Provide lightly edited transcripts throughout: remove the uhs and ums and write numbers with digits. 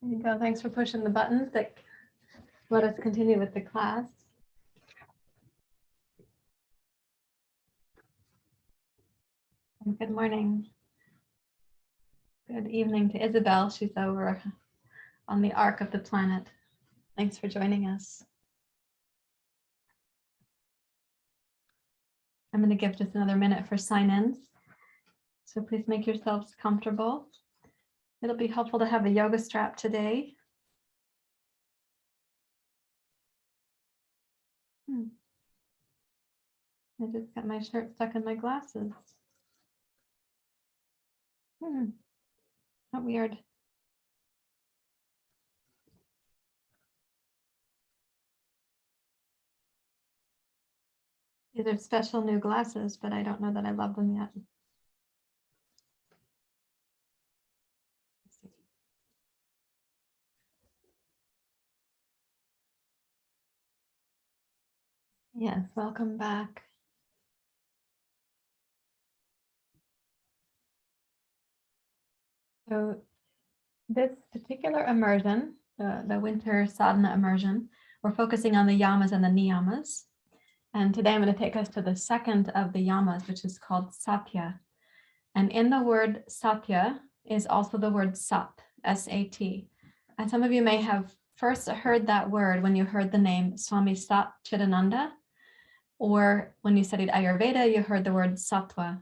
There you go. Thanks for pushing the buttons that let us continue with the class. And good morning. Good evening to Isabel. She's over on the arc of the planet. Thanks for joining us. I'm going to give just another minute for sign-ins. So please make yourselves comfortable. It'll be helpful to have a yoga strap today. I just got my shirt stuck in my glasses. How weird. These are special new glasses, but I don't know that I love them yet. Yes, welcome back. So this particular immersion, the winter sadhana immersion, we're focusing on the yamas and the niyamas. And today I'm going to take us to the second of the yamas, which is called Satya. And in the word Satya is also the word Sat, S-A-T. And some of you may have first heard that word when you heard the name Swami Satchitananada, or when you studied Ayurveda, you heard the word Sattva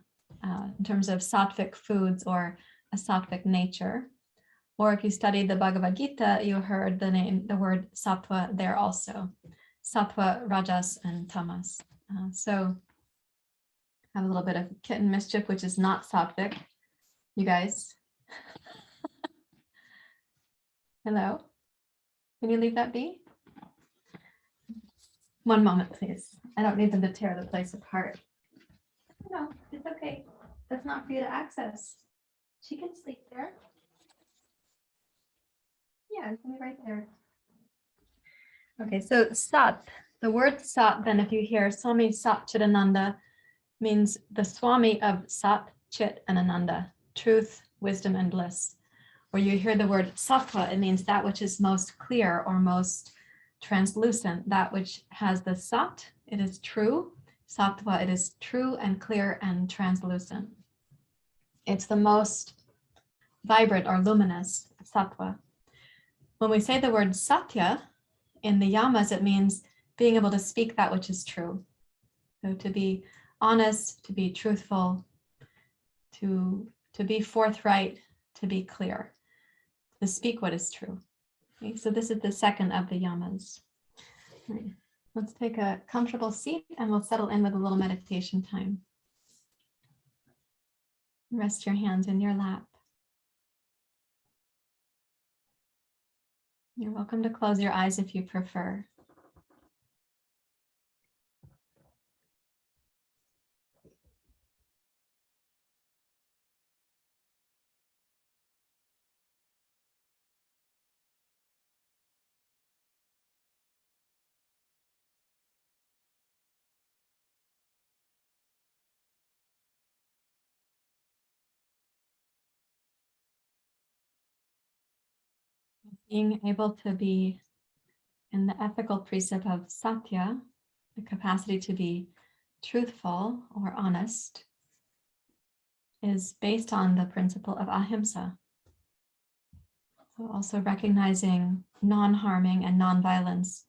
in terms of sattvic foods or a sattvic nature. Or if you studied the Bhagavad Gita, you heard the word Sattva there also. Sattva, Rajas, and Tamas. So have a little bit of kitten mischief, which is not sattvic. You guys. Hello? Can you leave that be? One moment, please. I don't need them to tear the place apart. No, it's okay. That's not for you to access. She can sleep there. Yeah, it's gonna be right there. Okay, so Sat, the word Sat, then if you hear Swami Satchitananada, means the Swami of Sat, Chit, and Ananda, truth, wisdom, and bliss. Or you hear the word Sattva, it means that which is most clear or most translucent, that which has the Sat, it is true. Sattva, it is true and clear and translucent. It's the most vibrant or luminous Sattva. When we say the word Satya, in the yamas, it means being able to speak that which is true. So to be honest, to be truthful, to be forthright, to be clear, to speak what is true. Okay, so this is the second of the yamas. Right. Let's take a comfortable seat and we'll settle in with a little meditation time. Rest your hands in your lap. You're welcome to close your eyes if you prefer. Being able to be in the ethical precept of Satya, the capacity to be truthful or honest, is based on the principle of Ahimsa. So also recognizing non-harming and non-violence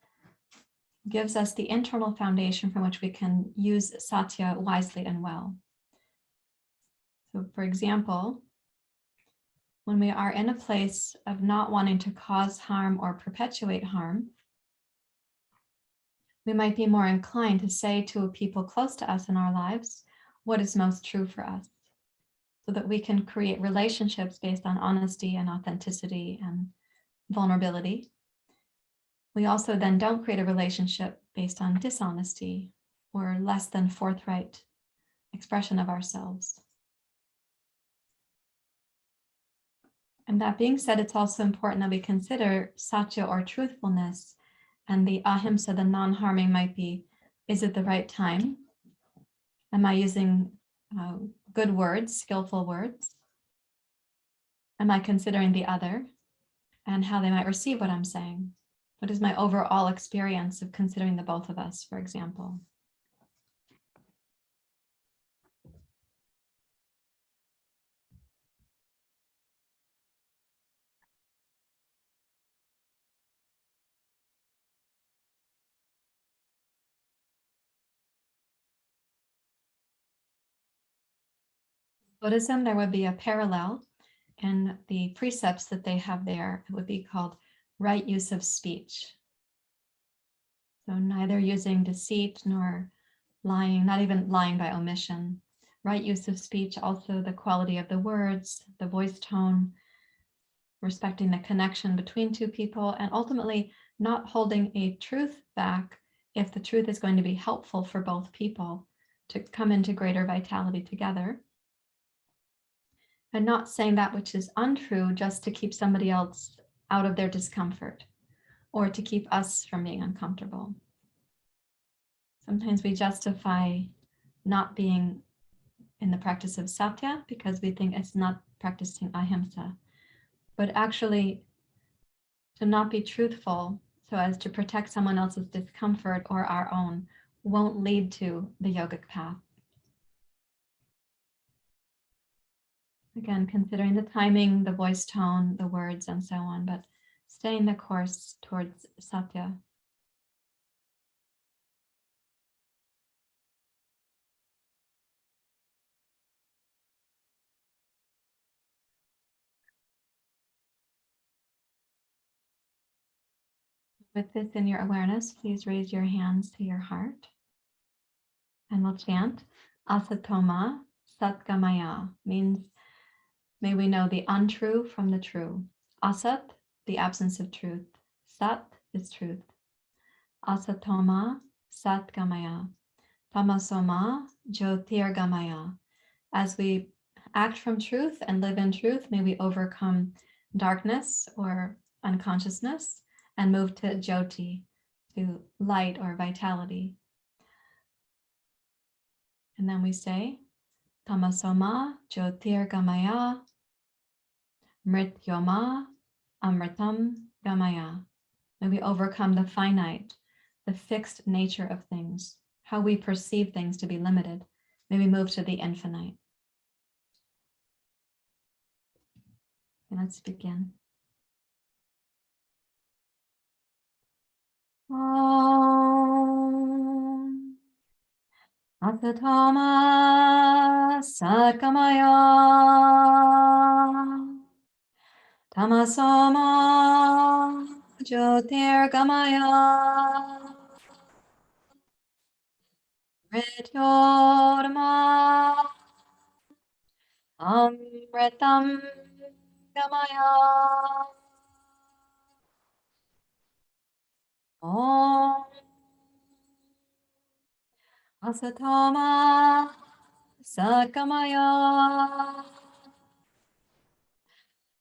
gives us the internal foundation from which we can use Satya wisely and well. So for example, when we are in a place of not wanting to cause harm or perpetuate harm, we might be more inclined to say to people close to us in our lives what is most true for us, so that we can create relationships based on honesty and authenticity and vulnerability. We also then don't create a relationship based on dishonesty or less than forthright expression of ourselves. And that being said, it's also important that we consider Satya or truthfulness, and the Ahimsa, the non-harming, might be, is it the right time? Am I using good words, skillful words? Am I considering the other? and how they might receive what I'm saying. What is my overall experience of considering the both of us, for example? Buddhism, there would be a parallel, and the precepts that they have there would be called right use of speech. So neither using deceit nor lying, not even lying by omission. Right use of speech, also the quality of the words, the voice tone, respecting the connection between two people, and ultimately not holding a truth back if the truth is going to be helpful for both people to come into greater vitality together. And not saying that which is untrue just to keep somebody else out of their discomfort or to keep us from being uncomfortable. Sometimes we justify not being in the practice of Satya because we think it's not practicing Ahimsa, but actually to not be truthful so as to protect someone else's discomfort or our own won't lead to the yogic path. Again, considering the timing, the voice tone, the words, and so on, but staying the course towards Satya. With this in your awareness, please raise your hands to your heart. And we'll chant, Asatoma Satgamaya, means may we know the untrue from the true. Asat, the absence of truth. Sat is truth. Asatoma Satgamaya. Tamasoma Jyotirgamaya. As we act from truth and live in truth, may we overcome darkness or unconsciousness and move to Jyoti, to light or vitality. And then we say, Tamasoma Jyotirgamaya Mrityoma Amritam Gamaya. May we overcome the finite, the fixed nature of things, how we perceive things to be limited. May we move to the infinite. Okay, let's begin. Om Asatoma Satgamaya Tamasoma Jyotirgamaya Mrityorma Amritam Gamaya. Om Asatoma Satgamaya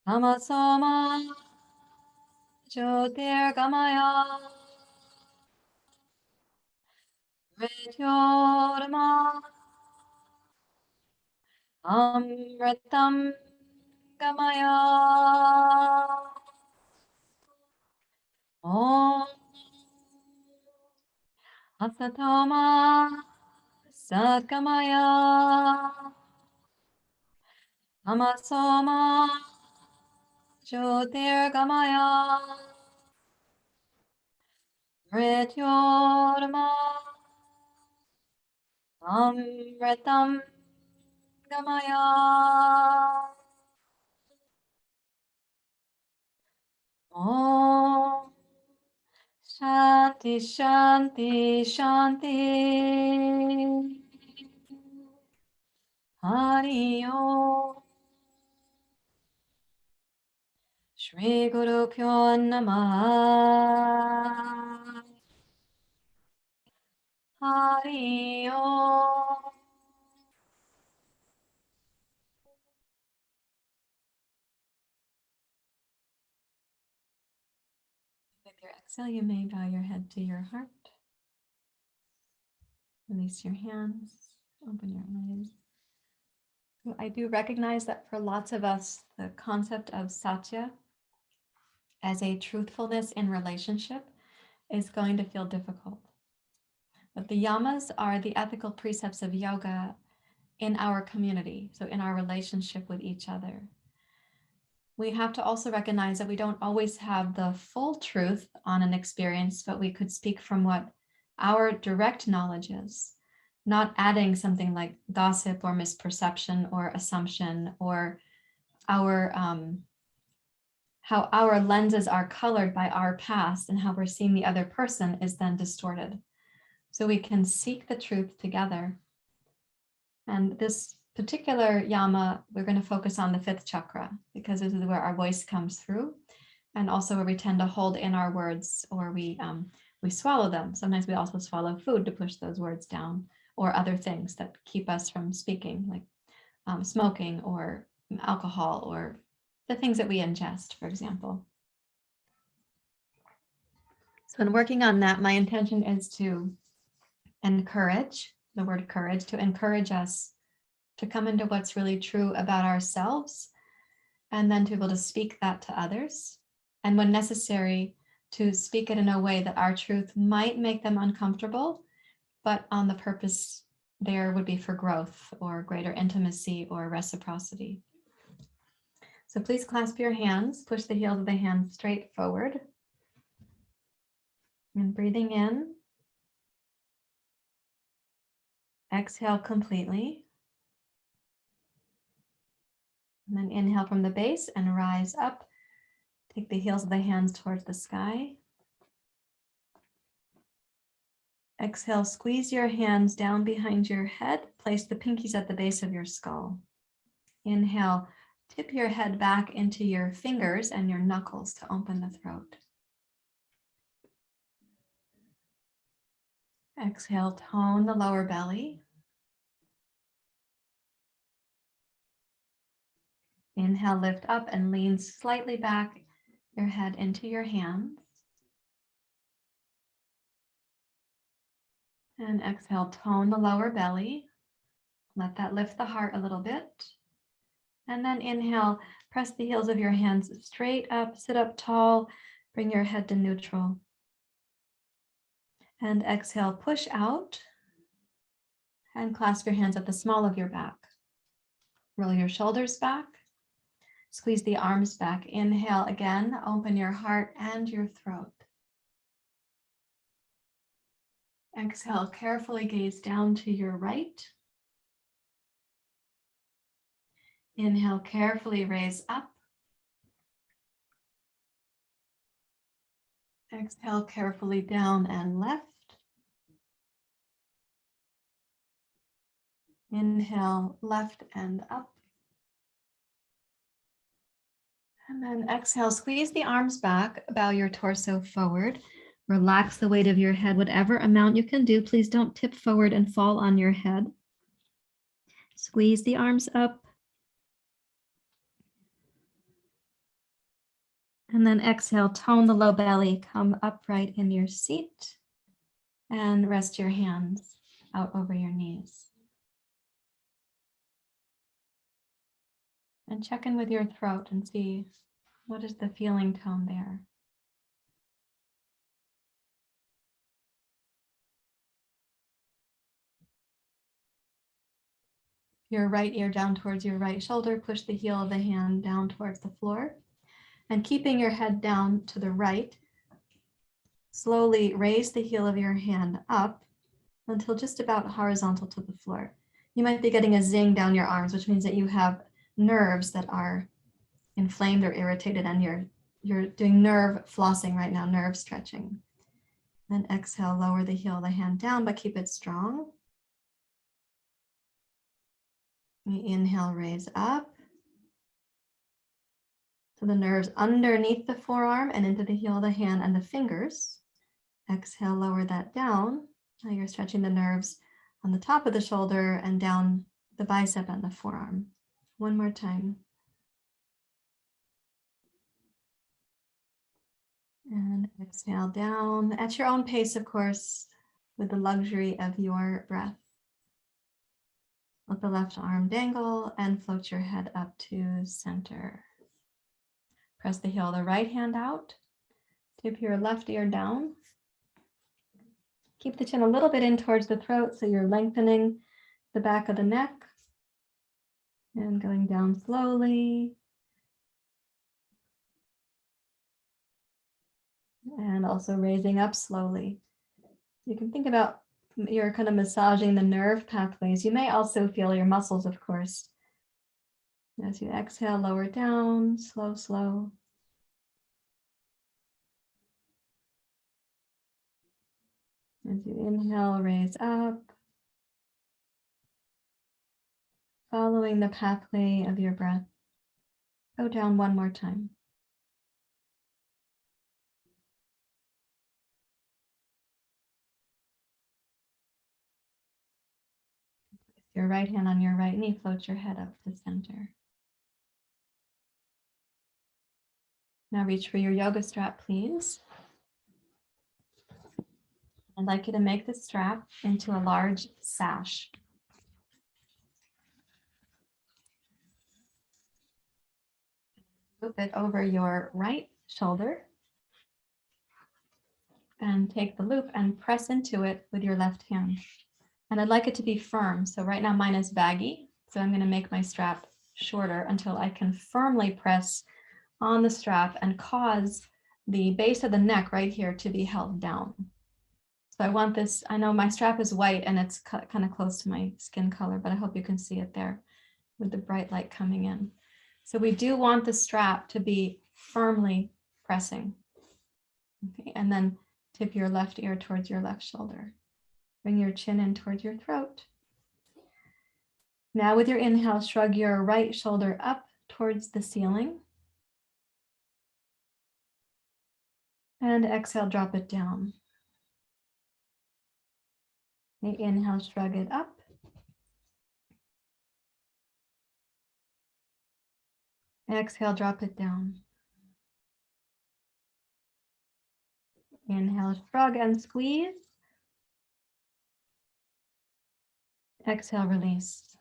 Tamasoma Jyotirgamaya Mrityorma Amritam Gamaya. Om Asatoma Satgamaya Tamasoma Jyotirgamaya Mrityorma Amritam Gamaya. Om Shanti Shanti Shanti. Hari Om. Shri Guru Pyo Namaha. Hari Om. With your exhale, you may bow your head to your heart. Release your hands. Open your eyes. So I do recognize that for lots of us, the concept of Satya as a truthfulness in relationship is going to feel difficult. But the yamas are the ethical precepts of yoga in our community, so in our relationship with each other. We have to also recognize that we don't always have the full truth on an experience, but we could speak from what our direct knowledge is, not adding something like gossip or misperception or assumption or our how our lenses are colored by our past and how we're seeing the other person is then distorted. So we can seek the truth together. And this particular yama, we're going to focus on the fifth chakra because this is where our voice comes through, and also where we tend to hold in our words, or we swallow them. Sometimes we also swallow food to push those words down, or other things that keep us from speaking, like smoking or alcohol, or the things that we ingest, for example. So in working on that, my intention is to encourage, the word courage, to encourage us to come into what's really true about ourselves, and then to be able to speak that to others. And when necessary, to speak it in a way that our truth might make them uncomfortable, but on the purpose there would be for growth or greater intimacy or reciprocity. So please clasp your hands, push the heels of the hands straight forward. And breathing in. Exhale completely. And then inhale from the base and rise up. Take the heels of the hands towards the sky. Exhale, squeeze your hands down behind your head. Place the pinkies at the base of your skull. Inhale, tip your head back into your fingers and your knuckles to open the throat. Exhale, tone the lower belly. Inhale, lift up and lean slightly back your head into your hands. And exhale, tone the lower belly. Let that lift the heart a little bit. And then inhale, press the heels of your hands straight up, sit up tall, bring your head to neutral. And exhale, push out and clasp your hands at the small of your back. Roll your shoulders back, squeeze the arms back. Inhale again, open your heart and your throat. Exhale, carefully gaze down to your right. Inhale, carefully raise up. Exhale, carefully down and left. Inhale, left and up. And then exhale, squeeze the arms back, bow your torso forward. Relax the weight of your head, whatever amount you can do. Please don't tip forward and fall on your head. Squeeze the arms up. And then exhale, tone the low belly, come upright in your seat and rest your hands out over your knees. And check in with your throat and see what is the feeling tone there. Your right ear down towards your right shoulder, push the heel of the hand down towards the floor. And keeping your head down to the right, slowly raise the heel of your hand up until just about horizontal to the floor. You might be getting a zing down your arms, which means that you have nerves that are inflamed or irritated, and you're doing nerve flossing right now, nerve stretching. Then exhale, lower the heel of the hand down, but keep it strong. Inhale, raise up. So the nerves underneath the forearm and into the heel of the hand and the fingers. Exhale, lower that down. Now you're stretching the nerves on the top of the shoulder and down the bicep and the forearm. One more time. And exhale down at your own pace, of course, with the luxury of your breath. Let the left arm dangle and float your head up to center. Press the heel of the right hand out. Tip your left ear down. Keep the chin a little bit in towards the throat so you're lengthening the back of the neck. And going down slowly. And also raising up slowly. You can think about you're kind of massaging the nerve pathways. You may also feel your muscles, of course. As you exhale, lower down, slow, slow. As you inhale, raise up. Following the pathway of your breath. Go down one more time. Your right hand on your right knee, float your head up to center. Now reach for your yoga strap, please. I'd like you to make the strap into a large sash. Loop it over your right shoulder and take the loop and press into it with your left hand. And I'd like it to be firm. So right now mine is baggy. So I'm going to make my strap shorter until I can firmly press on the strap and cause the base of the neck right here to be held down. So I want this, I know my strap is white and it's kind of close to my skin color, but I hope you can see it there with the bright light coming in. So we do want the strap to be firmly pressing. Okay, and then tip your left ear towards your left shoulder. Bring your chin in towards your throat. Now with your inhale, shrug your right shoulder up towards the ceiling. And exhale, drop it down. Okay, inhale, shrug it up. Exhale, drop it down. Inhale, shrug and squeeze. Exhale, release.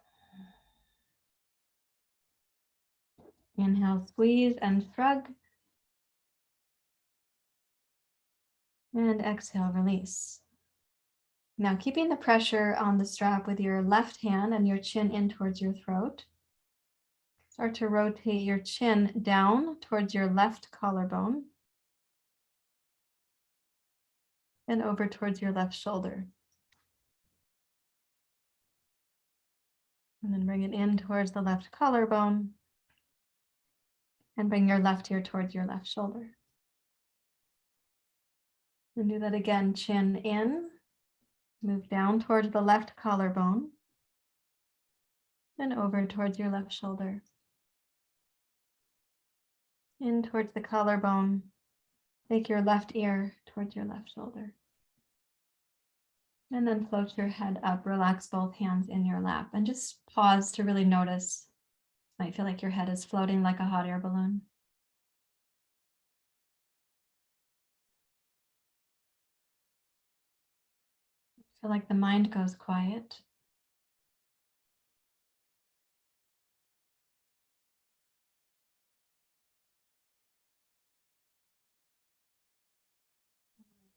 Inhale, squeeze and shrug. And exhale, release. Now keeping the pressure on the strap with your left hand and your chin in towards your throat. Start to rotate your chin down towards your left collarbone. And over towards your left shoulder. And then bring it in towards the left collarbone. And bring your left ear towards your left shoulder. And do that again, chin in. Move down towards the left collarbone. And over towards your left shoulder. In towards the collarbone. Take your left ear towards your left shoulder. And then float your head up, relax both hands in your lap, and just pause to really notice. You might feel like your head is floating like a hot air balloon. Feel like the mind goes quiet.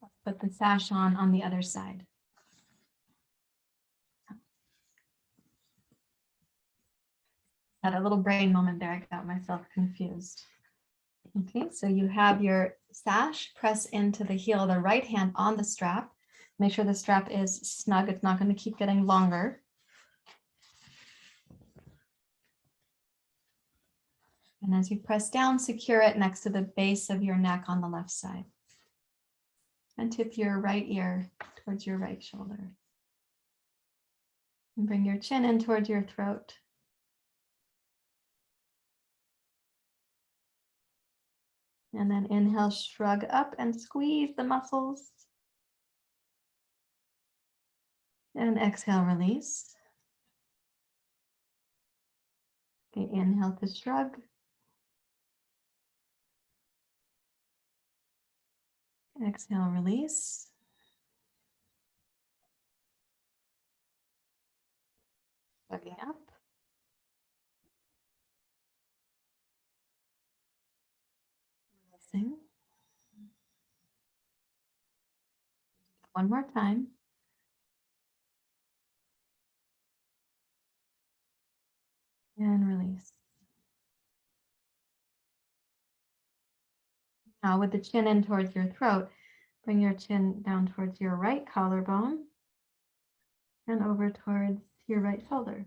Let's put the sash on the other side. Had a little brain moment there. I got myself confused. Okay, so you have your sash, press into the heel of the right hand on the strap. Make sure the strap is snug. It's not going to keep getting longer. And as you press down, secure it next to the base of your neck on the left side. And tip your right ear towards your right shoulder. And bring your chin in towards your throat. And then inhale, shrug up and squeeze the muscles. And exhale, release. Okay, inhale to shrug. Exhale, release. Shrugging up. Releasing. One more time. And release. Now with the chin in towards your throat, bring your chin down towards your right collarbone and over towards your right shoulder.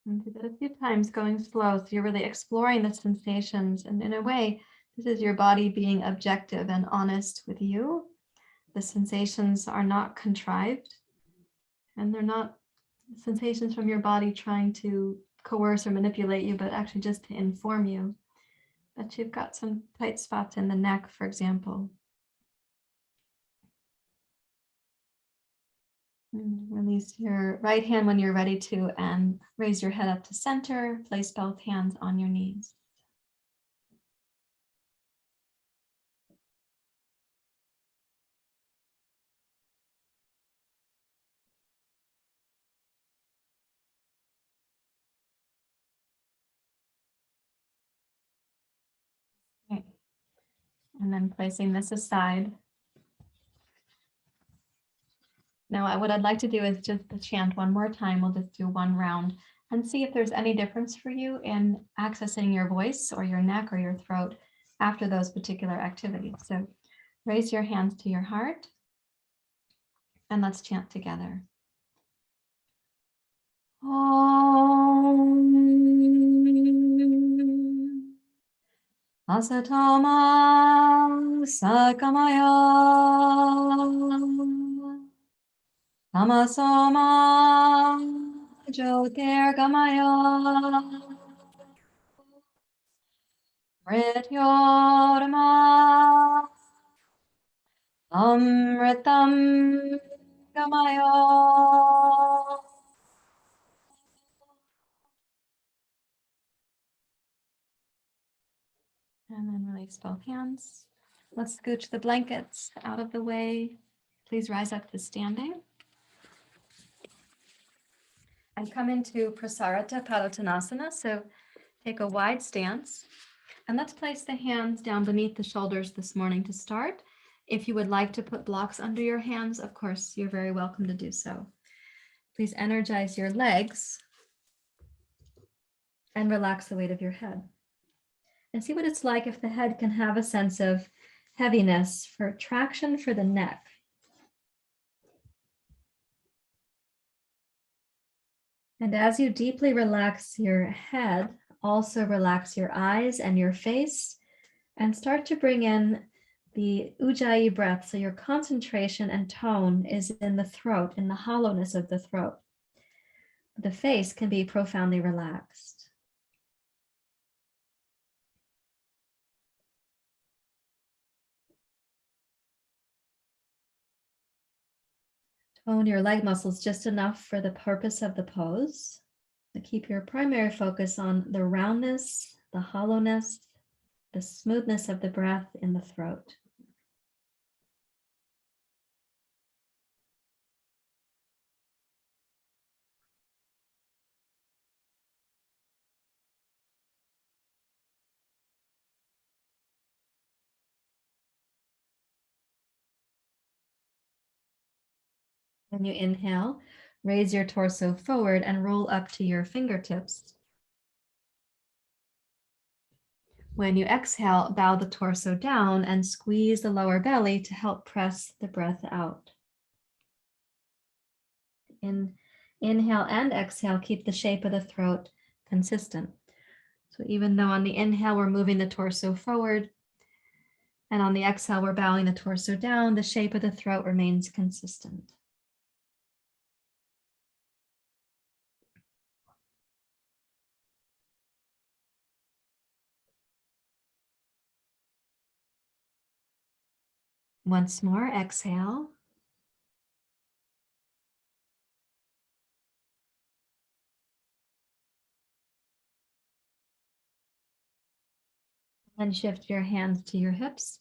And do that a few times, going slow, so you're really exploring the sensations. And in a way, this is your body being objective and honest with you. The sensations are not contrived, and they're not sensations from your body trying to coerce or manipulate you, but actually just to inform you that you've got some tight spots in the neck, for example. And release your right hand when you're ready to, and raise your head up to center. Place both hands on your knees. Okay. And then placing this aside. Now, what I'd like to do is just chant one more time. We'll just do one round and see if there's any difference for you in accessing your voice or your neck or your throat after those particular activities. So raise your hands to your heart and let's chant together. Om Asatoma Sakamaya Tamasoma Jyotirgamaya Mrityorma Amritam Gamaya. And then release both hands. Let's scooch the blankets out of the way. Please rise up to standing. And come into Prasarita Padottanasana. So take a wide stance. And let's place the hands down beneath the shoulders this morning to start. If you would like to put blocks under your hands, of course, you're very welcome to do so. Please energize your legs and relax the weight of your head. And see what it's like if the head can have a sense of heaviness for traction for the neck. And as you deeply relax your head, also relax your eyes and your face and start to bring in the Ujjayi breath. So your concentration and tone is in the throat, in the hollowness of the throat. The face can be profoundly relaxed. Tone your leg muscles just enough for the purpose of the pose. So keep your primary focus on the roundness, the hollowness, the smoothness of the breath in the throat. When you inhale, raise your torso forward and roll up to your fingertips. When you exhale, bow the torso down and squeeze the lower belly to help press the breath out. Inhale and exhale, keep the shape of the throat consistent. So even though on the inhale, we're moving the torso forward, and on the exhale, we're bowing the torso down, the shape of the throat remains consistent. Once more, exhale. And shift your hands to your hips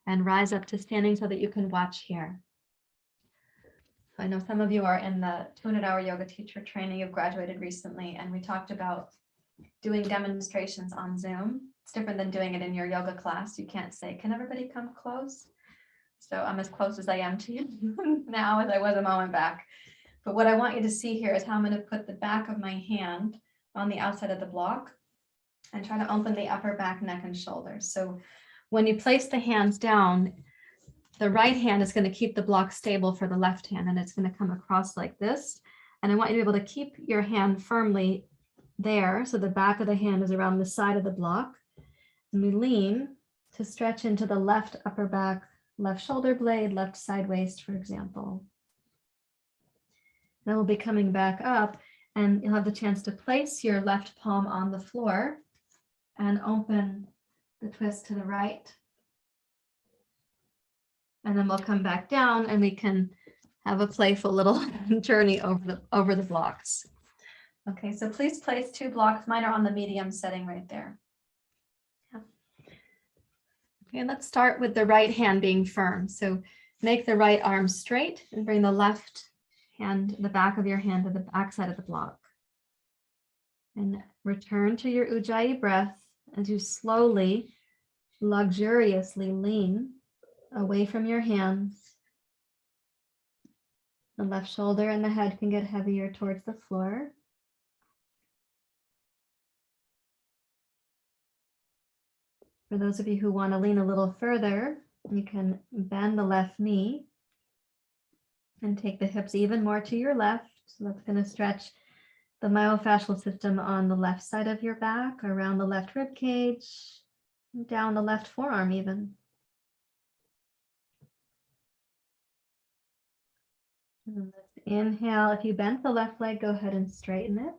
and rise up to standing so that you can watch here. I know some of you are in the 200-hour yoga teacher training. You've graduated recently, and we talked about doing demonstrations on Zoom. It's different than doing it in your yoga class. You can't say, can everybody come close? So I'm as close as I am to you now as I was a moment back. But what I want you to see here is how I'm going to put the back of my hand on the outside of the block and try to open the upper back, neck, and shoulders. So when you place the hands down, the right hand is going to keep the block stable for the left hand, and it's going to come across like this. And I want you to be able to keep your hand firmly there. So the back of the hand is around the side of the block. And we lean to stretch into the left upper back, left shoulder blade, left side waist, for example. Then we'll be coming back up, and you'll have the chance to place your left palm on the floor and open the twist to the right. And then we'll come back down and we can have a playful little journey over the blocks. Okay, so please place 2 blocks. Mine are on the medium setting right there. Yeah. Okay, let's start with the right hand being firm. So make the right arm straight and bring the left hand, the back of your hand to the back side of the block. And return to your Ujjayi breath as you slowly, luxuriously lean away from your hands. The left shoulder and the head can get heavier towards the floor. For those of you who want to lean a little further, you can bend the left knee and take the hips even more to your left. So that's going to stretch the myofascial system on the left side of your back, around the left rib cage, down the left forearm even. And let's inhale. If you bent the left leg, go ahead and straighten it.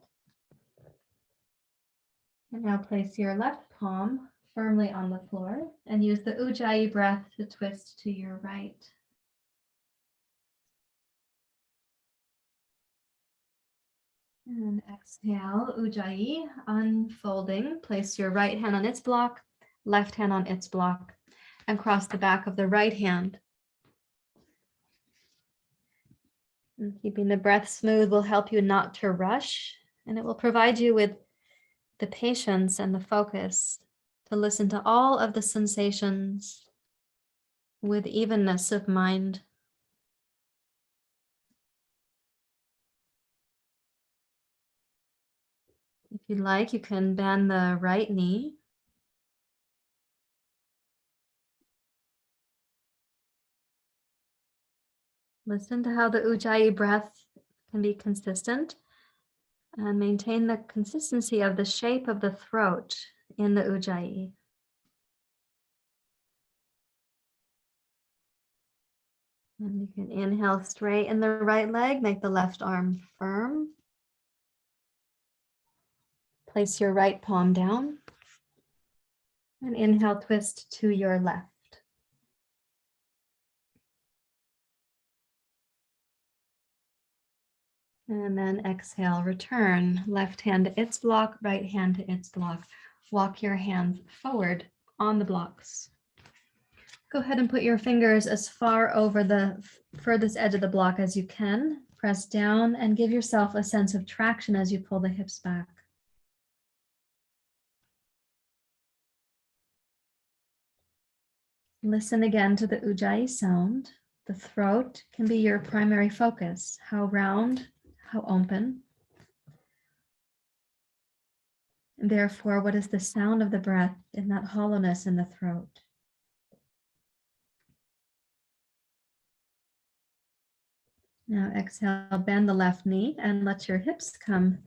And now place your left palm firmly on the floor and use the Ujjayi breath to twist to your right. And exhale, Ujjayi, unfolding. Place your right hand on its block, left hand on its block, and cross the back of the right hand. And keeping the breath smooth will help you not to rush, and it will provide you with the patience and the focus to listen to all of the sensations with evenness of mind. If you'd like, you can bend the right knee. Listen to how the Ujjayi breath can be consistent and maintain the consistency of the shape of the throat in the Ujjayi. And you can inhale, straighten the right leg, make the left arm firm. Place your right palm down and inhale, twist to your left. And then exhale, return. Left hand to its block, right hand to its block. Walk your hands forward on the blocks. Go ahead and put your fingers as far over the furthest edge of the block as you can. Press down and give yourself a sense of traction as you pull the hips back. Listen again to the Ujjayi sound. The throat can be your primary focus. How round, how open. And therefore, what is the sound of the breath in that hollowness in the throat? Now exhale, bend the left knee and let your hips come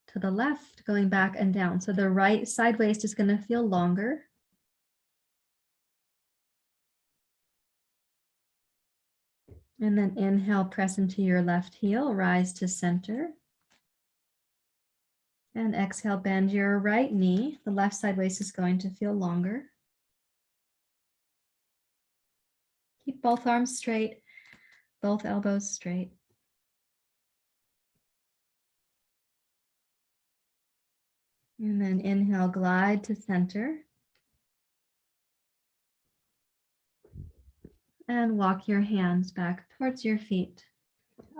to the left, going back and down. So the right side waist is going to feel longer. And then inhale, press into your left heel, rise to center. And exhale, bend your right knee. The left side waist is going to feel longer. Keep both arms straight, both elbows straight. And then inhale, glide to center. And walk your hands back towards your feet,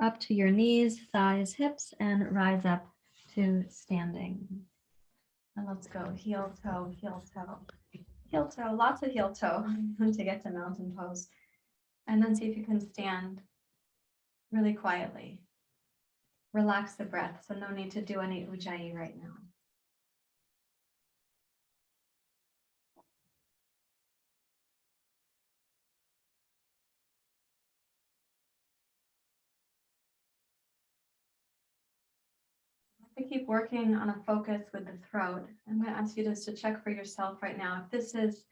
up to your knees, thighs, hips, and rise up to standing. And let's go heel toe, heel toe, heel toe, lots of heel toe to get to mountain pose. And then see if you can stand really quietly. Relax the breath, so no need to do any ujjayi right now. To keep working on a focus with the throat, I'm going to ask you just to check for yourself right now. If this is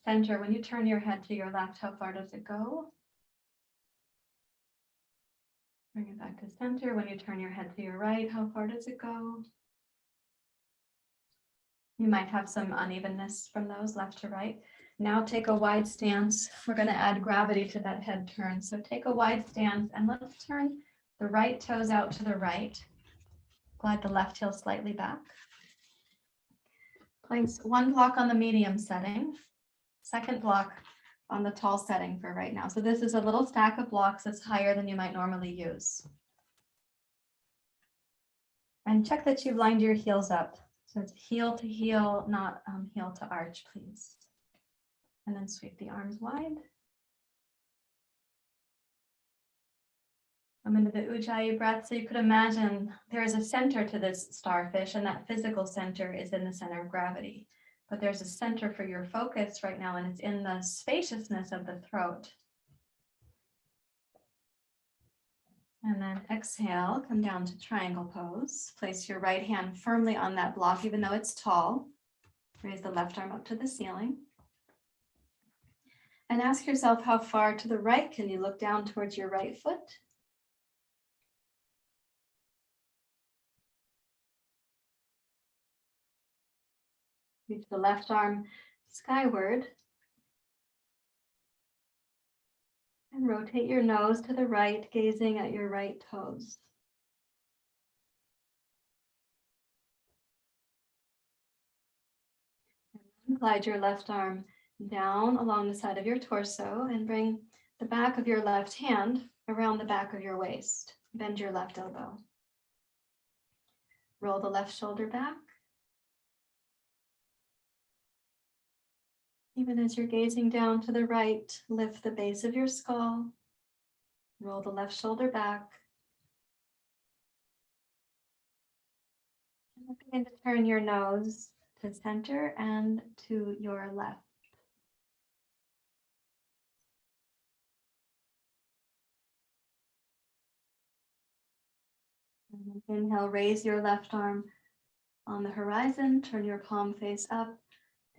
center, when you turn your head to your left, how far does it go? Bring it back to center. When you turn your head to your right, how far does it go? You might have some unevenness from those left to right. Now take a wide stance. We're going to add gravity to that head turn. So take a wide stance and let's turn the right toes out to the right. Glide the left heel slightly back. Place one block on the medium setting, second block on the tall setting for right now. So this is a little stack of blocks that's higher than you might normally use. And check that you've lined your heels up. So it's heel to heel, not heel to arch, please. And then sweep the arms wide. I'm into the ujjayi breath. So you could imagine there is a center to this starfish, and that physical center is in the center of gravity. But there's a center for your focus right now, and it's in the spaciousness of the throat. And then exhale, come down to triangle pose. Place your right hand firmly on that block, even though it's tall. Raise the left arm up to the ceiling. And ask yourself, how far to the right can you look down towards your right foot? Reach the left arm skyward. And rotate your nose to the right, gazing at your right toes. And glide your left arm down along the side of your torso and bring the back of your left hand around the back of your waist. Bend your left elbow. Roll the left shoulder back. Even as you're gazing down to the right, lift the base of your skull. Roll the left shoulder back. And begin to turn your nose to center and to your left. And inhale, raise your left arm on the horizon, turn your palm face up.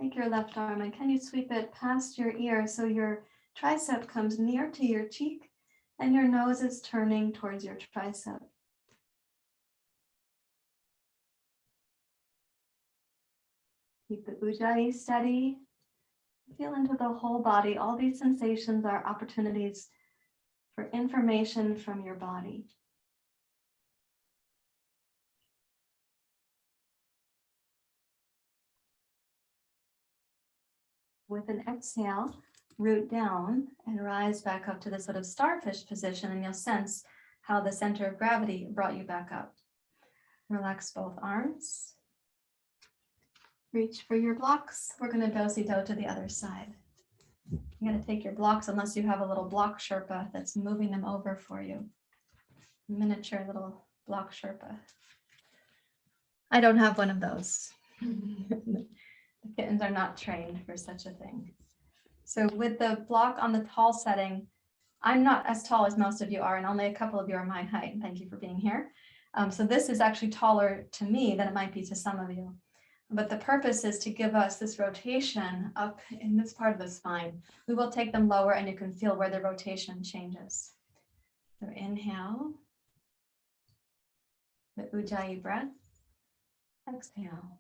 Take your left arm and can you sweep it past your ear so your tricep comes near to your cheek and your nose is turning towards your tricep. Keep the ujjayi steady. Feel into the whole body. All these sensations are opportunities for information from your body. With an exhale, root down and rise back up to the sort of starfish position, and you'll sense how the center of gravity brought you back up. Relax both arms. Reach for your blocks. We're going to do-si-do to the other side. You're going to take your blocks unless you have a little block Sherpa that's moving them over for you. Miniature little block Sherpa. I don't have one of those. The kittens are not trained for such a thing. So with the block on the tall setting, I'm not as tall as most of you are, and only a couple of you are my height. Thank you for being here. So this is actually taller to me than it might be to some of you. But the purpose is to give us this rotation up in this part of the spine. We will take them lower and you can feel where the rotation changes. So inhale, the ujjayi breath. Exhale.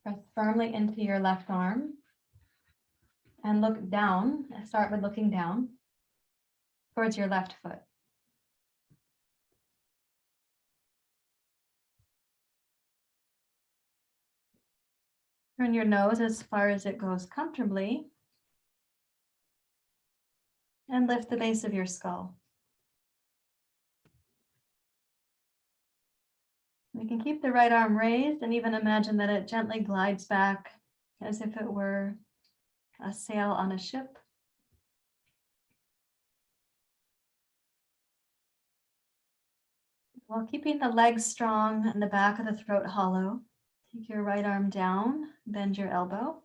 Press firmly into your left arm and look down. Start with looking down towards your left foot. Turn your nose as far as it goes comfortably and lift the base of your skull. You can keep the right arm raised and even imagine that it gently glides back as if it were a sail on a ship. While keeping the legs strong and the back of the throat hollow, take your right arm down, bend your elbow.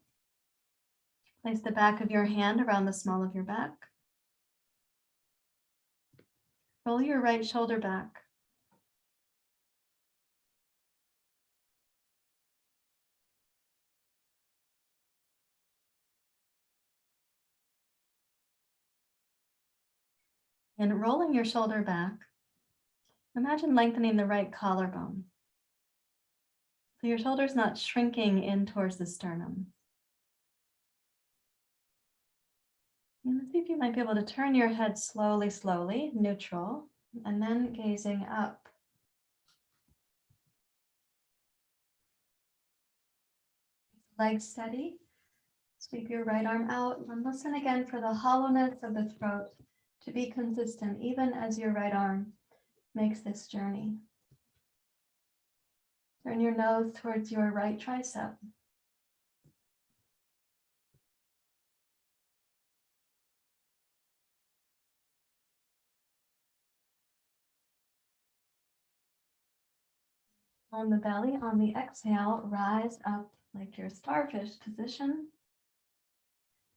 Place the back of your hand around the small of your back. Roll your right shoulder back. And rolling your shoulder back, imagine lengthening the right collarbone. So your shoulder's not shrinking in towards the sternum. And see if you might be able to turn your head slowly, slowly, neutral, and then gazing up. Legs steady. Sweep your right arm out and listen again for the hollowness of the throat to be consistent, even as your right arm makes this journey. Turn your nose towards your right tricep. On the belly, on the exhale, rise up like your starfish position.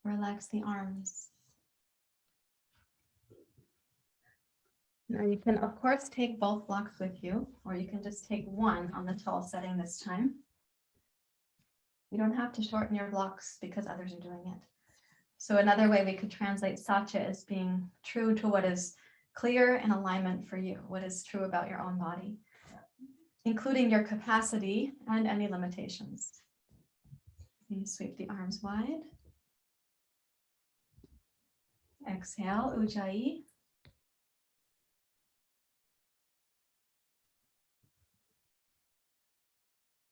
Relax the arms. Now you can, of course, take both blocks with you, or you can just take one on the tall setting this time. You don't have to shorten your blocks because others are doing it. So another way we could translate Satya as being true to what is clear and alignment for you, what is true about your own body, including your capacity and any limitations. You sweep the arms wide. Exhale, Ujjayi.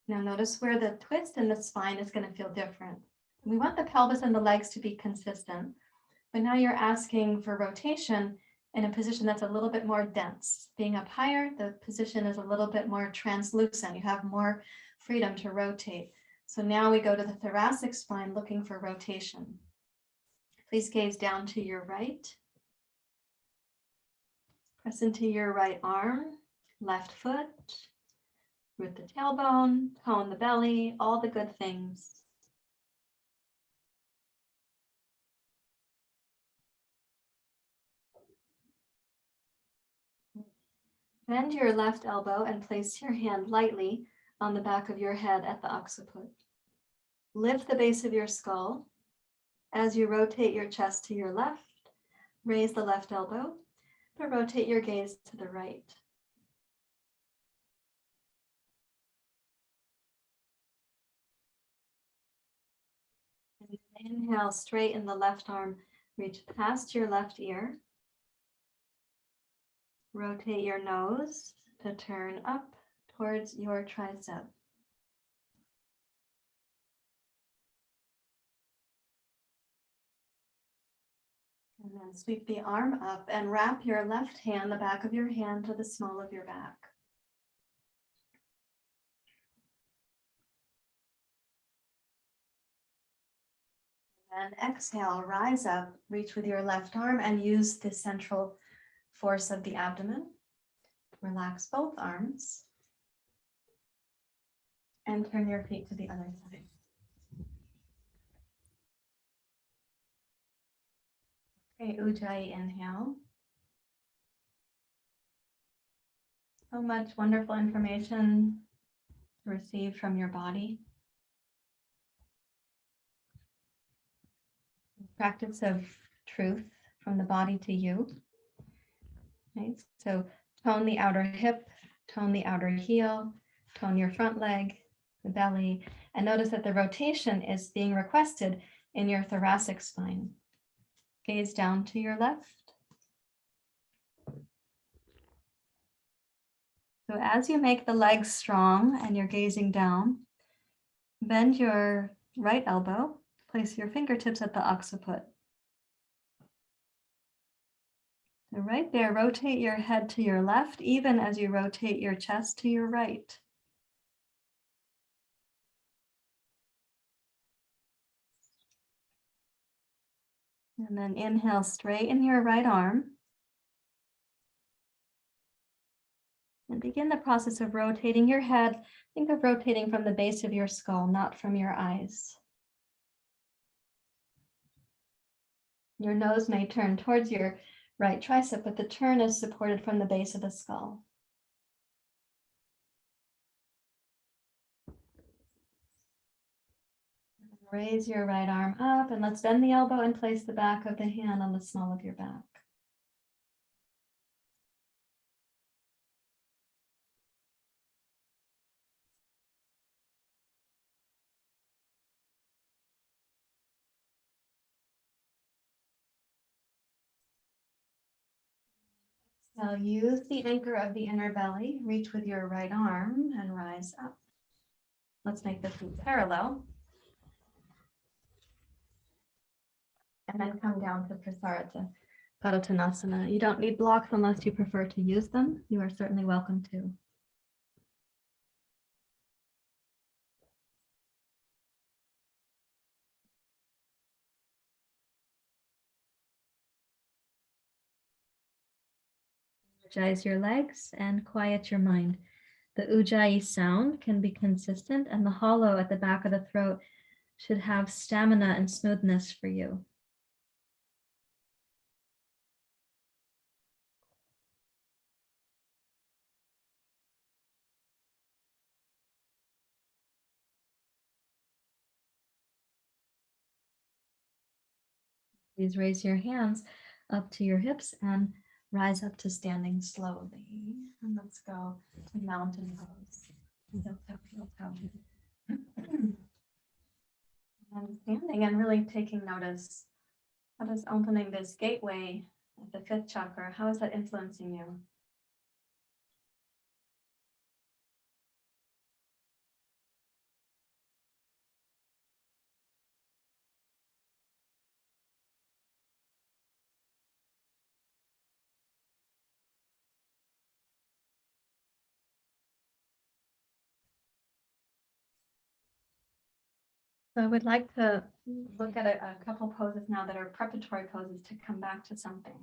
Now notice where the twist in the spine is going to feel different. We want the pelvis and the legs to be consistent, but now you're asking for rotation in a position that's a little bit more dense. Being up higher, the position is a little bit more translucent. You have more freedom to rotate. So now we go to the thoracic spine looking for rotation. Please gaze down to your right. Press into your right arm, left foot, root the tailbone, tone the belly, all the good things. Bend your left elbow and place your hand lightly on the back of your head at the occiput. Lift the base of your skull. As you rotate your chest to your left, raise the left elbow, but rotate your gaze to the right. Inhale, straighten the left arm, reach past your left ear. Rotate your nose to turn up towards your tricep. And then sweep the arm up and wrap your left hand, the back of your hand, to the small of your back. And exhale, rise up, reach with your left arm and use the central force of the abdomen. Relax both arms and turn your feet to the other side. Okay, Ujjayi, inhale. So much wonderful information to receive from your body. Practice of truth from the body to you. Right? So tone the outer hip, tone the outer heel, tone your front leg, the belly, and notice that the rotation is being requested in your thoracic spine. Gaze down to your left. So as you make the legs strong and you're gazing down, bend your right elbow, place your fingertips at the occiput. So right there, rotate your head to your left, even as you rotate your chest to your right. And then inhale, straighten your right arm. And begin the process of rotating your head. Think of rotating from the base of your skull, not from your eyes. Your nose may turn towards your right tricep, but the turn is supported from the base of the skull. Raise your right arm up and let's bend the elbow and place the back of the hand on the small of your back. Now use the anchor of the inner belly. Reach with your right arm and rise up. Let's make the feet parallel. And then come down to parsvakonasana. You don't need blocks unless you prefer to use them. You are certainly welcome to. Energize your legs and quiet your mind. The ujjayi sound can be consistent, and the hollow at the back of the throat should have stamina and smoothness for you. Please raise your hands up to your hips and rise up to standing slowly. And let's go to mountain pose. And standing and really taking notice. How does opening this gateway at the fifth chakra, how is that influencing you? So I would like to look at a couple poses now that are preparatory poses to come back to something.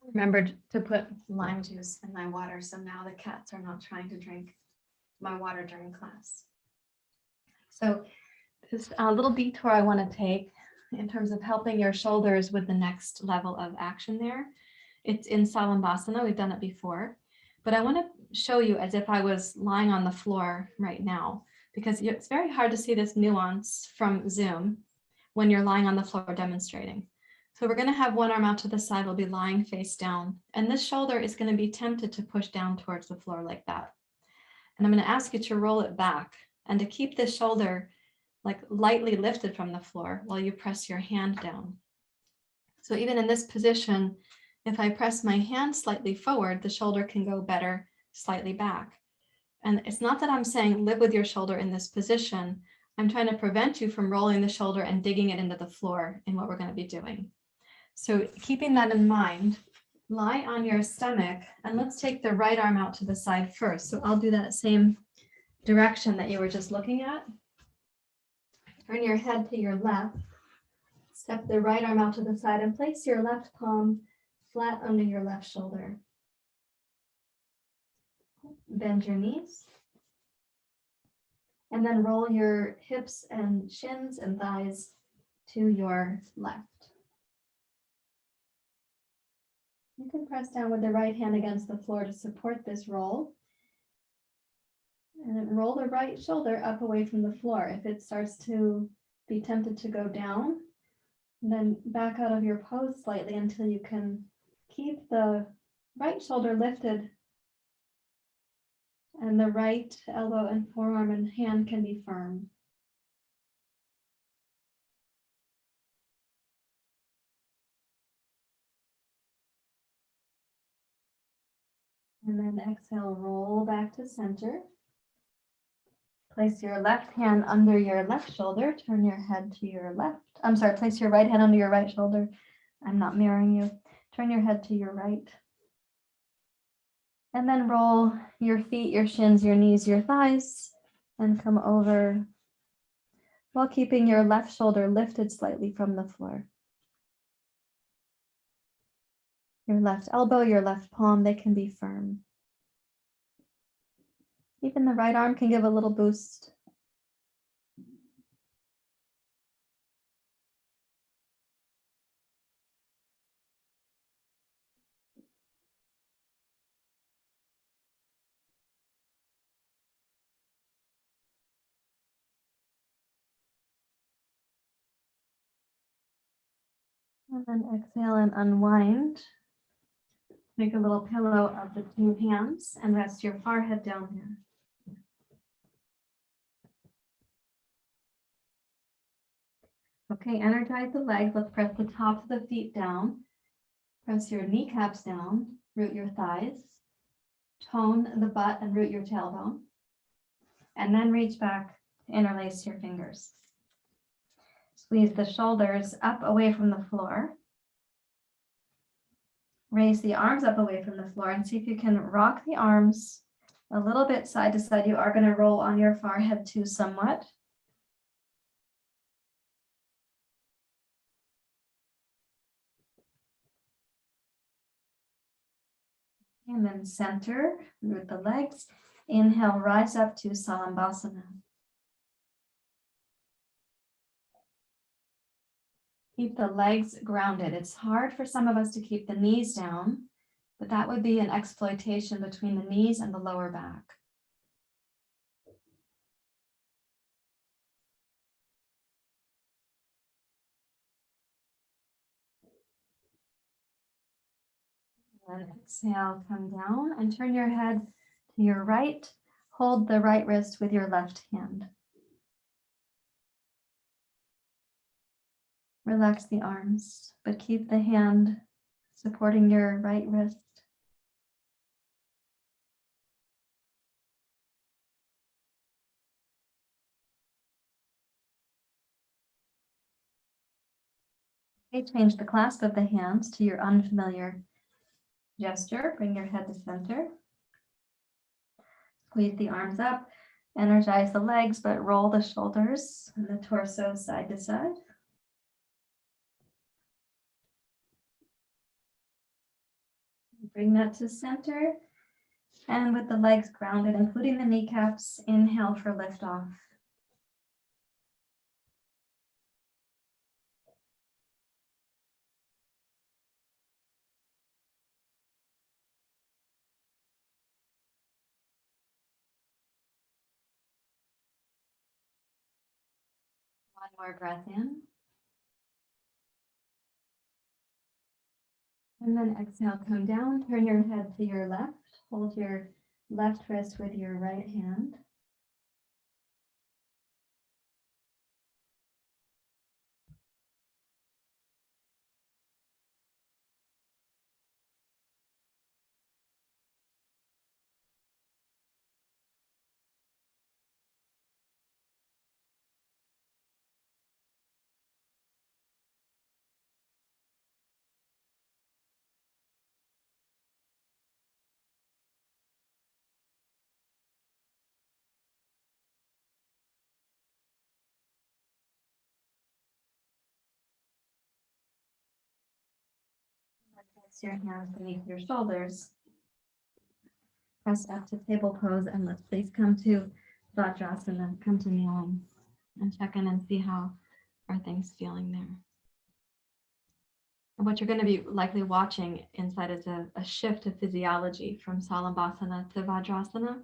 Remembered to put lime juice in my water, so now the cats are not trying to drink my water during class. So this little detour I want to take in terms of helping your shoulders with the next level of action there. It's in Salombasana, we've done it before, but I want to show you as if I was lying on the floor right now, because it's very hard to see this nuance from Zoom when you're lying on the floor demonstrating. So we're going to have one arm out to the side, we'll be lying face down, and this shoulder is going to be tempted to push down towards the floor like that. And I'm going to ask you to roll it back and to keep this shoulder like lightly lifted from the floor while you press your hand down. So even in this position, if I press my hand slightly forward, the shoulder can go better slightly back. And it's not that I'm saying live with your shoulder in this position. I'm trying to prevent you from rolling the shoulder and digging it into the floor in what we're going to be doing. So keeping that in mind, lie on your stomach and let's take the right arm out to the side first. So I'll do that same direction that you were just looking at. Turn your head to your left. Step the right arm out to the side and place your left palm flat under your left shoulder. Bend your knees. And then roll your hips and shins and thighs to your left. You can press down with the right hand against the floor to support this roll. And then roll the right shoulder up away from the floor. If it starts to be tempted to go down, then back out of your pose slightly until you can keep the right shoulder lifted and the right elbow and forearm and hand can be firm. And then exhale, roll back to center. Place your left hand under your left shoulder. Turn your head to your left. I'm sorry, place your right hand under your right shoulder. I'm not mirroring you. Turn your head to your right. And then roll your feet, your shins, your knees, your thighs and come over while keeping your left shoulder lifted slightly from the floor. Your left elbow, your left palm, they can be firm. Even the right arm can give a little boost. And then exhale and unwind. Make a little pillow of the two hands and rest your forehead down here. Okay, energize the legs. Let's press the tops of the feet down. Press your kneecaps down, root your thighs, tone the butt and root your tailbone. And then reach back to interlace your fingers. Squeeze the shoulders up away from the floor. Raise the arms up away from the floor and see if you can rock the arms a little bit side to side. You are going to roll on your forehead too somewhat. And then center, root the legs. Inhale, rise up to Salombasana. Keep the legs grounded. It's hard for some of us to keep the knees down, but that would be an exploitation between the knees and the lower back. And exhale, come down and turn your head to your right. Hold the right wrist with your left hand. Relax the arms, but keep the hand supporting your right wrist. Okay, change the clasp of the hands to your unfamiliar gesture. Bring your head to center. Squeeze the arms up. Energize the legs, but roll the shoulders and the torso side to side. Bring that to center. And with the legs grounded, including the kneecaps, inhale for liftoff. One more breath in. And then exhale, come down, turn your head to your left. Hold your left wrist with your right hand. Place your hands beneath your shoulders. Press up to table pose, and let's please come to Vajrasana, come to kneeling, and check in and see how are things feeling there. And what you're going to be likely watching inside is a shift of physiology from Salombasana to Vajrasana.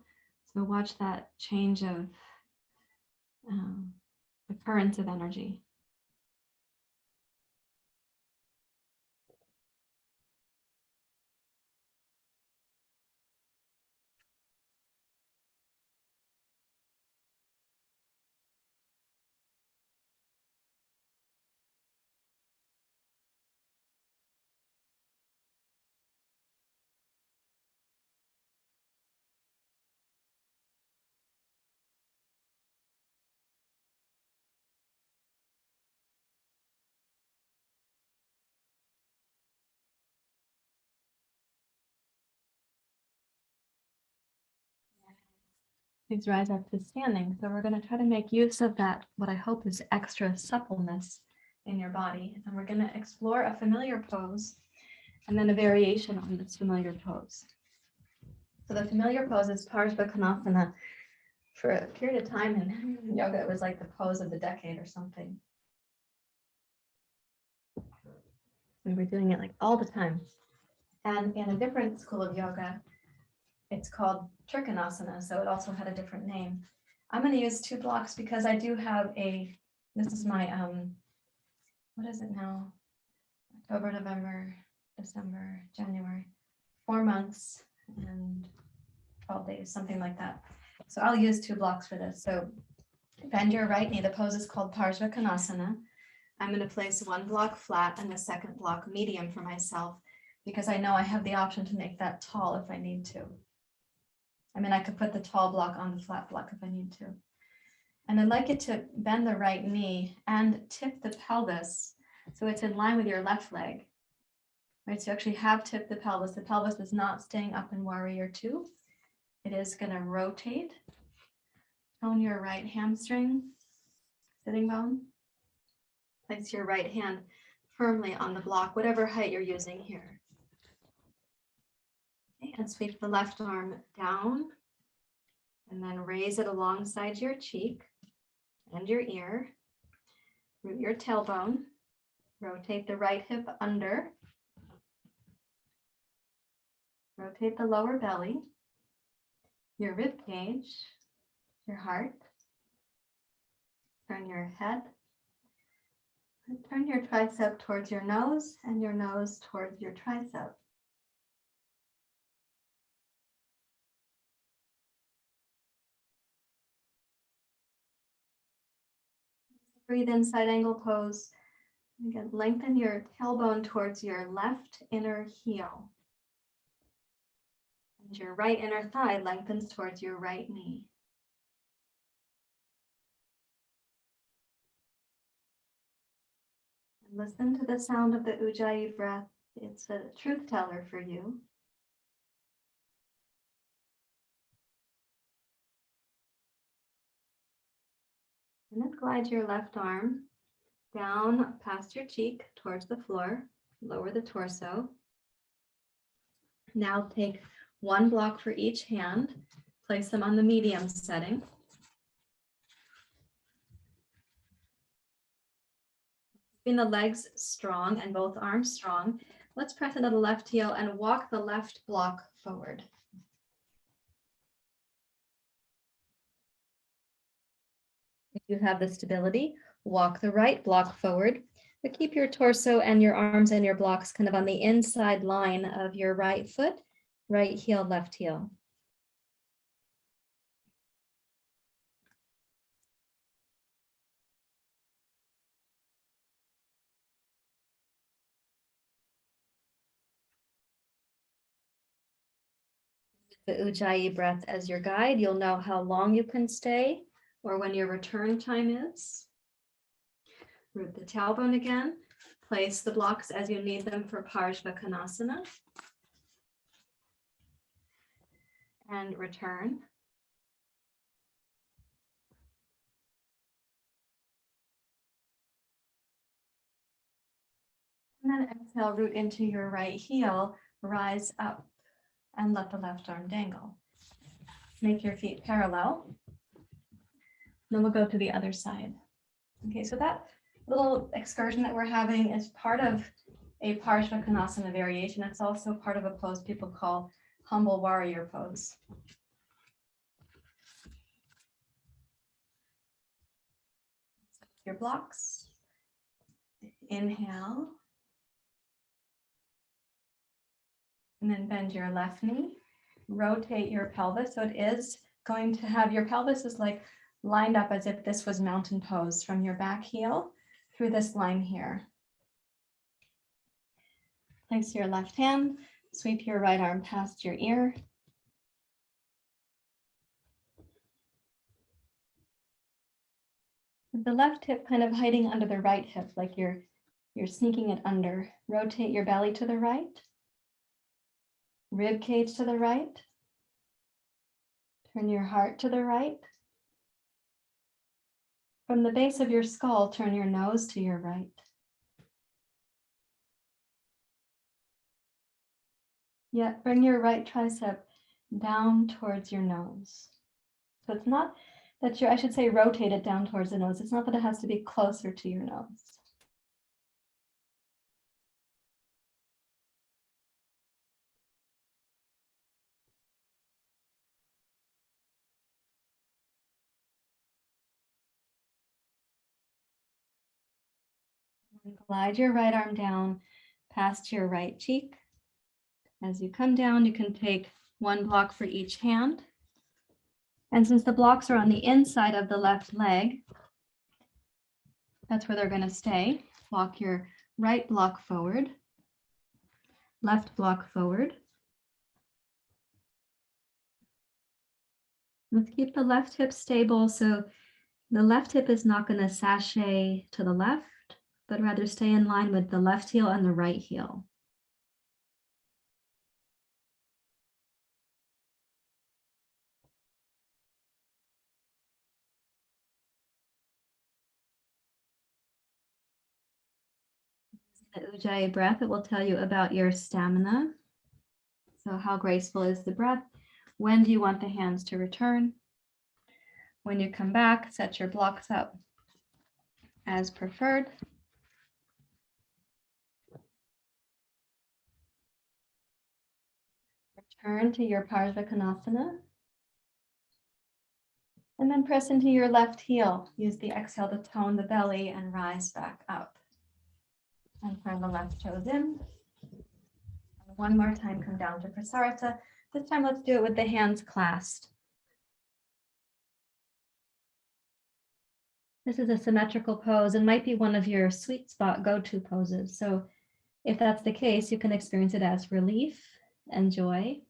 So watch that change of the currents of energy. Please rise up to standing. So we're going to try to make use of that, what I hope is extra suppleness in your body. And we're going to explore a familiar pose and then a variation on this familiar pose. So the familiar pose is Parshva Kanasana. For a period of time in yoga, it was like the pose of the decade or something. We were doing it like all the time. And in a different school of yoga, it's called trikonasana, so it also had a different name. I'm going to use 2 blocks because I do have this is my, what is it now? October, November, December, January, 4 months and 12 days, something like that. So I'll use 2 blocks for this. So bend your right knee. The pose is called Parshva Kanasana. I'm going to place 1 block flat and the 2nd block medium for myself because I know I have the option to make that tall if I need to. I mean, I could put the tall block on the flat block if I need to. And I'd like it to bend the right knee and tip the pelvis so it's in line with your left leg. Right, so you actually have tipped the pelvis. The pelvis is not staying up in warrior 2. It is going to rotate. Tone your right hamstring, sitting bone. Place your right hand firmly on the block, whatever height you're using here. Okay, and sweep the left arm down and then raise it alongside your cheek and your ear. Root your tailbone. Rotate the right hip under. Rotate the lower belly, your rib cage, your heart. Turn your head. And turn your tricep towards your nose and your nose towards your tricep. Breathe in side angle pose. Again, lengthen your tailbone towards your left inner heel. And your right inner thigh lengthens towards your right knee. And listen to the sound of the Ujjayi breath. It's a truth teller for you. And then glide your left arm down past your cheek towards the floor. Lower the torso. Now take 1 block for each hand. Place them on the medium setting. Keeping the legs strong and both arms strong. Let's press into the left heel and walk the left block forward. If you have the stability, walk the right block forward, but keep your torso and your arms and your blocks kind of on the inside line of your right foot, right heel, left heel. The Ujjayi breath as your guide, you'll know how long you can stay or when your return time is. Root the tailbone again. Place the blocks as you need them for Parshva Kanasana. And return. And then exhale, root into your right heel, rise up, and let the left arm dangle. Make your feet parallel. Then we'll go to the other side. Okay, so that little excursion that we're having is part of a Parshva Kanasana variation. It's also part of a pose people call humble warrior pose. Your blocks. Inhale. And then bend your left knee. Rotate your pelvis. So it is going to have your pelvis is like lined up as if this was mountain pose from your back heel through this line here. Place your left hand, sweep your right arm past your ear. With the left hip kind of hiding under the right hip, like you're sneaking it under. Rotate your belly to the right. Rib cage to the right. Turn your heart to the right. From the base of your skull, turn your nose to your right. Yet bring your right tricep down towards your nose. So it's not that I should say rotate it down towards the nose. It's not that it has to be closer to your nose. Glide your right arm down past your right cheek. As you come down, you can take one block for each hand. And since the blocks are on the inside of the left leg, that's where they're going to stay. Walk your right block forward, left block forward. Let's keep the left hip stable, so the left hip is not going to sashay to the left, but rather stay in line with the left heel and the right heel. The Ujjayi breath, it will tell you about your stamina. So how graceful is the breath? When do you want the hands to return? When you come back, set your blocks up as preferred. Return to your parsvakonasana. And then press into your left heel. Use the exhale to tone the belly and rise back up. And turn the left toes in. And one more time, come down to Prasarita. This time, let's do it with the hands clasped. This is a symmetrical pose and might be one of your sweet spot go-to poses. So if that's the case, you can experience it as relief and joy.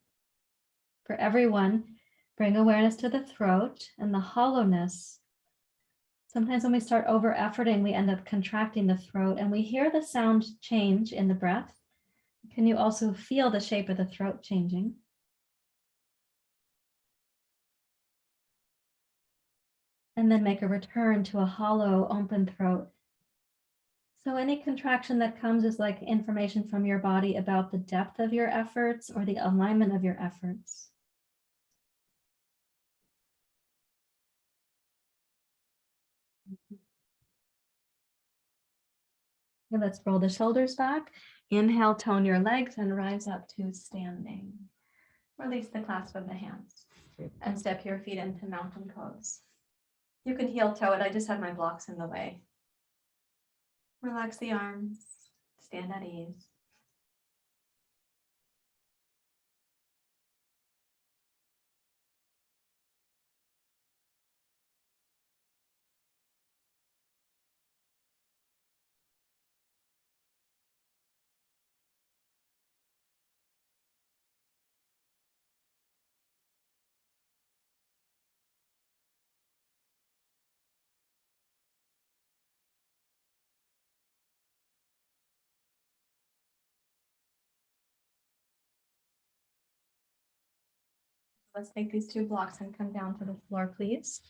For everyone, bring awareness to the throat and the hollowness. Sometimes when we start over-efforting, we end up contracting the throat and we hear the sound change in the breath. Can you also feel the shape of the throat changing? And then make a return to a hollow, open throat. So any contraction that comes is like information from your body about the depth of your efforts or the alignment of your efforts. Okay, let's roll the shoulders back. Inhale, tone your legs and rise up to standing. Release the clasp of the hands and step your feet into mountain pose. You can heel toe it. I just have my blocks in the way. Relax the arms, stand at ease. Let's take these two blocks and come down to the floor, please.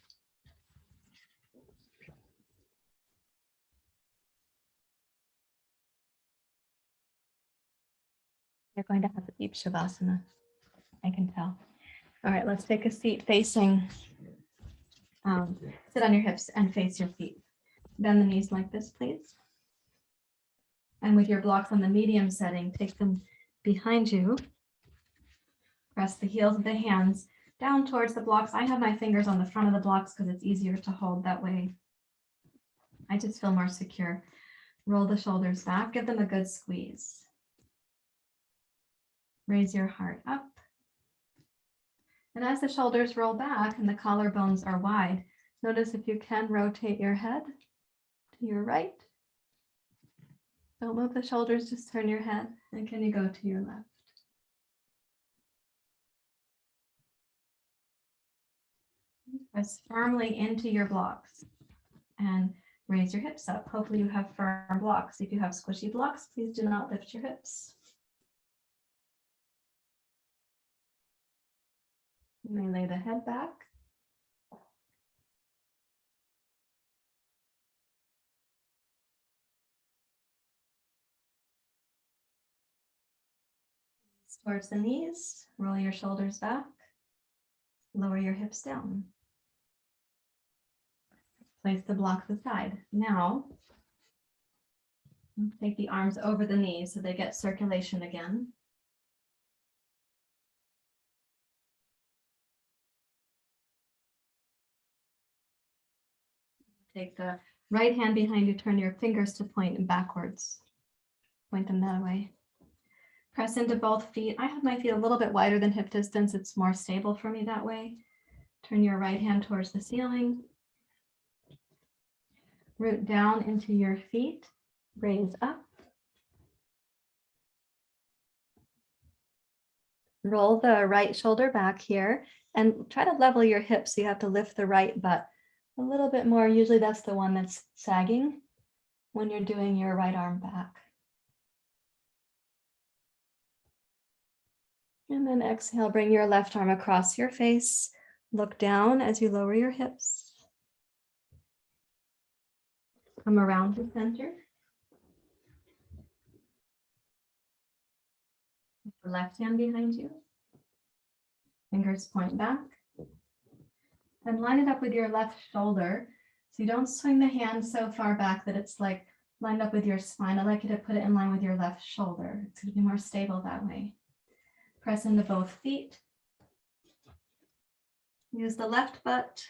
You're going to have a deep Shavasana, I can tell. All right, let's take a seat facing, sit on your hips and face your feet. Bend the knees like this, please. And with your blocks on the medium setting, take them behind you. Press the heels of the hands down towards the blocks. I have my fingers on the front of the blocks because it's easier to hold that way. I just feel more secure. Roll the shoulders back, give them a good squeeze. Raise your heart up. And as the shoulders roll back and the collarbones are wide, notice if you can rotate your head to your right. Don't move the shoulders, just turn your head. And can you go to your left? Press firmly into your blocks and raise your hips up. Hopefully you have firm blocks. If you have squishy blocks, please do not lift your hips. You may lay the head back. Towards the knees, roll your shoulders back, lower your hips down. Place the blocks aside. Now, take the arms over the knees so they get circulation again. Take the right hand behind you, turn your fingers to point backwards. Point them that way. Press into both feet. I have my feet a little bit wider than hip distance. It's more stable for me that way. Turn your right hand towards the ceiling. Root down into your feet. Raise up. Roll the right shoulder back here and try to level your hips. So you have to lift the right butt a little bit more. Usually that's the one that's sagging when you're doing your right arm back. And then exhale, bring your left arm across your face. Look down as you lower your hips. Come around to center. The left hand behind you. Fingers point back. And line it up with your left shoulder. So you don't swing the hand so far back that it's like lined up with your spine. I'd like you to put it in line with your left shoulder. It's going to be more stable that way. Press into both feet. Use the left butt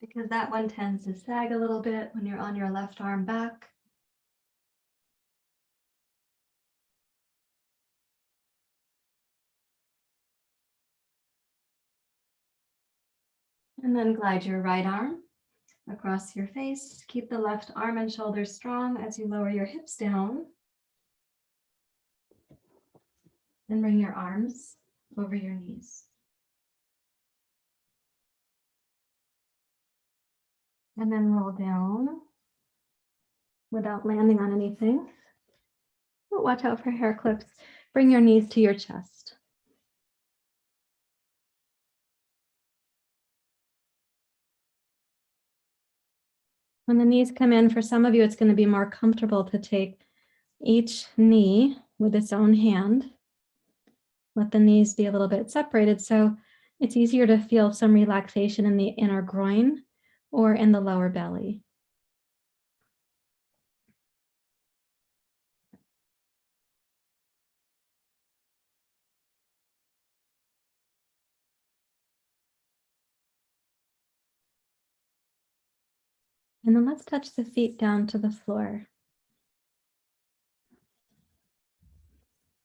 because that one tends to sag a little bit when you're on your left arm back. And then glide your right arm across your face. Keep the left arm and shoulders strong as you lower your hips down. And bring your arms over your knees. And then roll down without landing on anything. Oh, watch out for hair clips. Bring your knees to your chest. When the knees come in, for some of you, it's going to be more comfortable to take each knee with its own hand. Let the knees be a little bit separated so it's easier to feel some relaxation in the inner groin or in the lower belly. And then let's touch the feet down to the floor.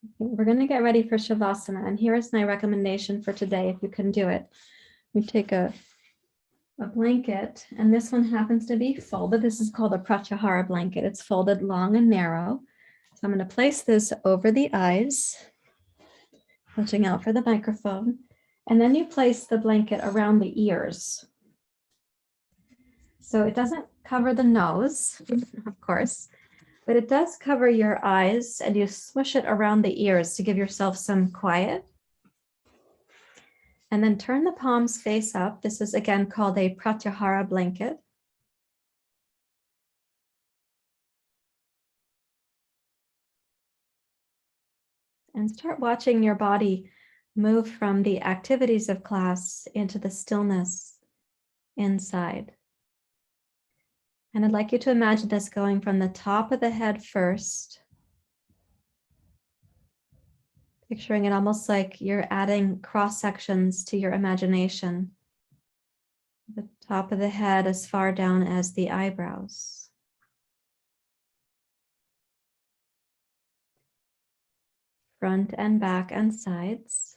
Okay, we're going to get ready for Shavasana. And here is my recommendation for today, if you can do it. We take a blanket, and this one happens to be folded. This is called a pratyahara blanket. It's folded long and narrow. So I'm going to place this over the eyes, watching out for the microphone. And then you place the blanket around the ears. So it doesn't cover the nose, of course, but it does cover your eyes, and you swish it around the ears to give yourself some quiet. And then turn the palms face up. This is again called a pratyahara blanket. And start watching your body move from the activities of class into the stillness inside. And I'd like you to imagine this going from the top of the head first, picturing it almost like you're adding cross sections to your imagination. The top of the head as far down as the eyebrows. Front and back and sides.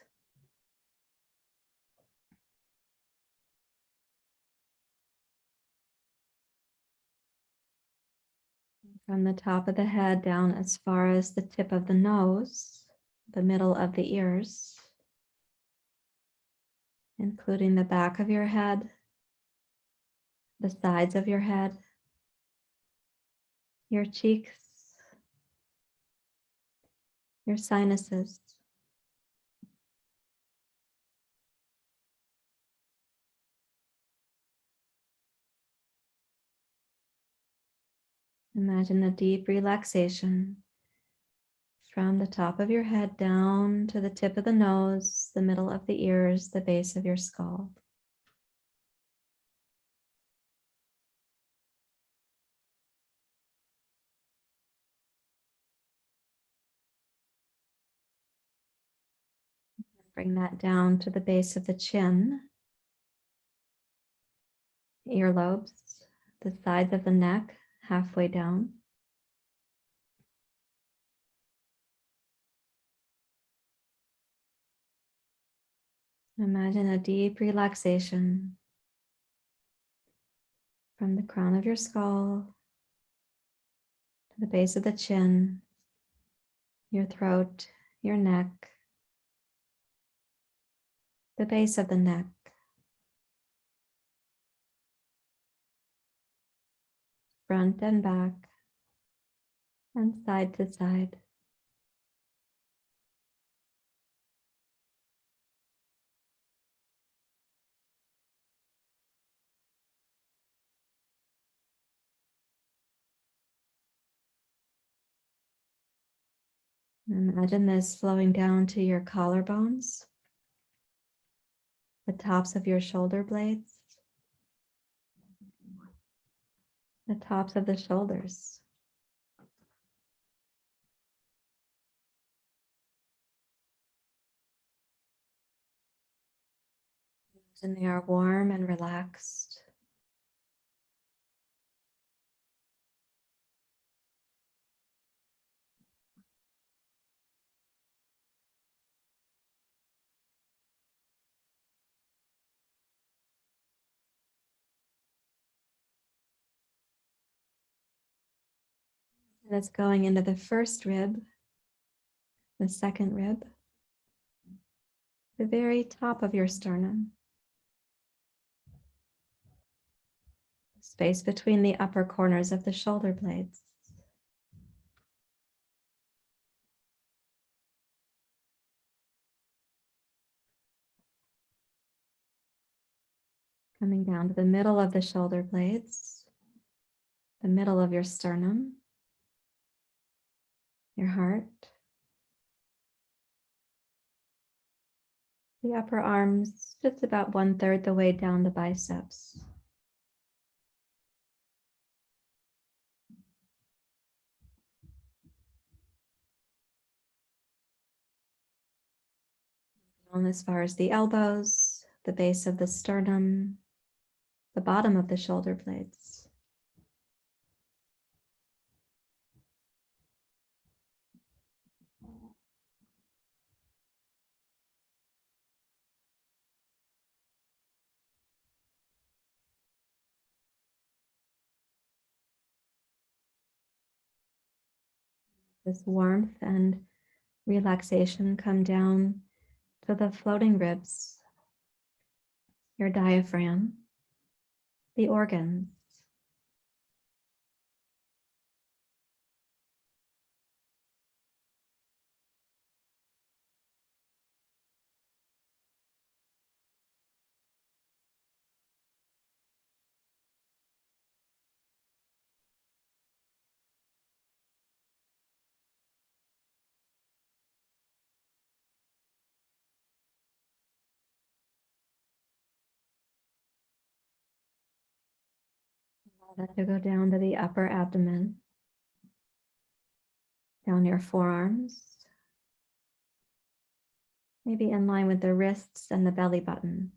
From the top of the head down as far as the tip of the nose, the middle of the ears, including the back of your head, the sides of your head, your cheeks, your sinuses, Imagine a deep relaxation from the top of your head down to the tip of the nose, the middle of the ears, the base of your skull. Bring that down to the base of the chin, earlobes, the sides of the neck, halfway down. Imagine a deep relaxation from the crown of your skull to the base of the chin, your throat, your neck, the base of the neck, front and back, and side to side. Imagine this flowing down to your collarbones, the tops of your shoulder blades, the tops of the shoulders. And they are warm and relaxed. That's going into the first rib, the second rib, the very top of your sternum, space between the upper corners of the shoulder blades. Coming down to the middle of the shoulder blades, the middle of your sternum, your heart, the upper arms, just about 1/3 the way down the biceps. Down as far as the elbows, the base of the sternum, the bottom of the shoulder blades. This warmth and relaxation come down to the floating ribs, your diaphragm, the organs. Allow that to go down to the upper abdomen, down your forearms, maybe in line with the wrists and the belly button.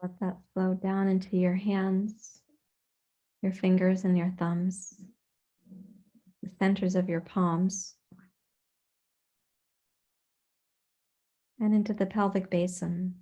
Let that flow down into your hands, your fingers and your thumbs, the centers of your palms, and into the pelvic basin.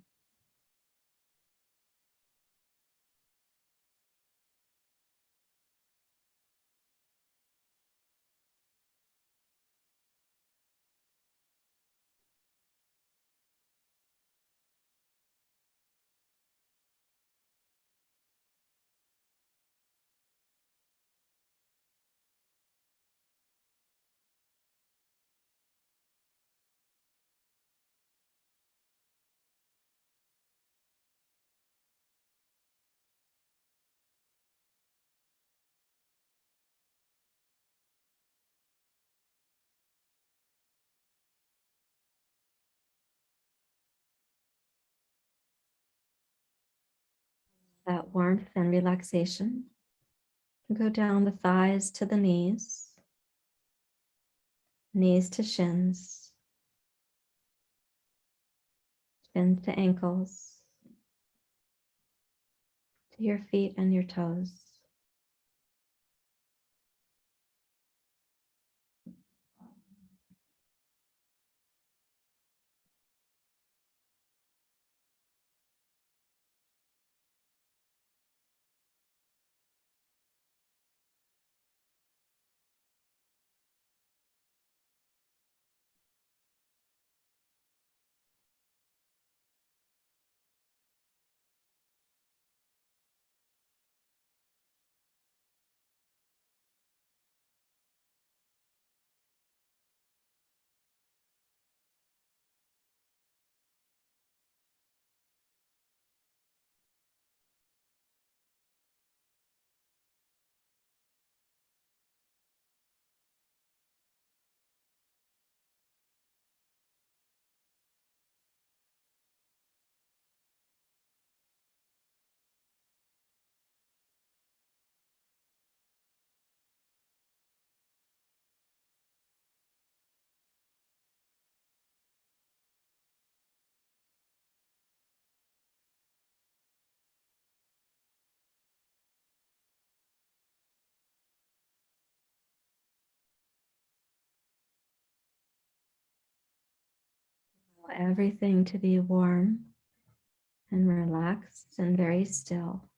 that warmth and relaxation. Go down the thighs to the knees, knees to shins, shins to ankles, to your feet and your toes. Everything to be warm and relaxed and very still.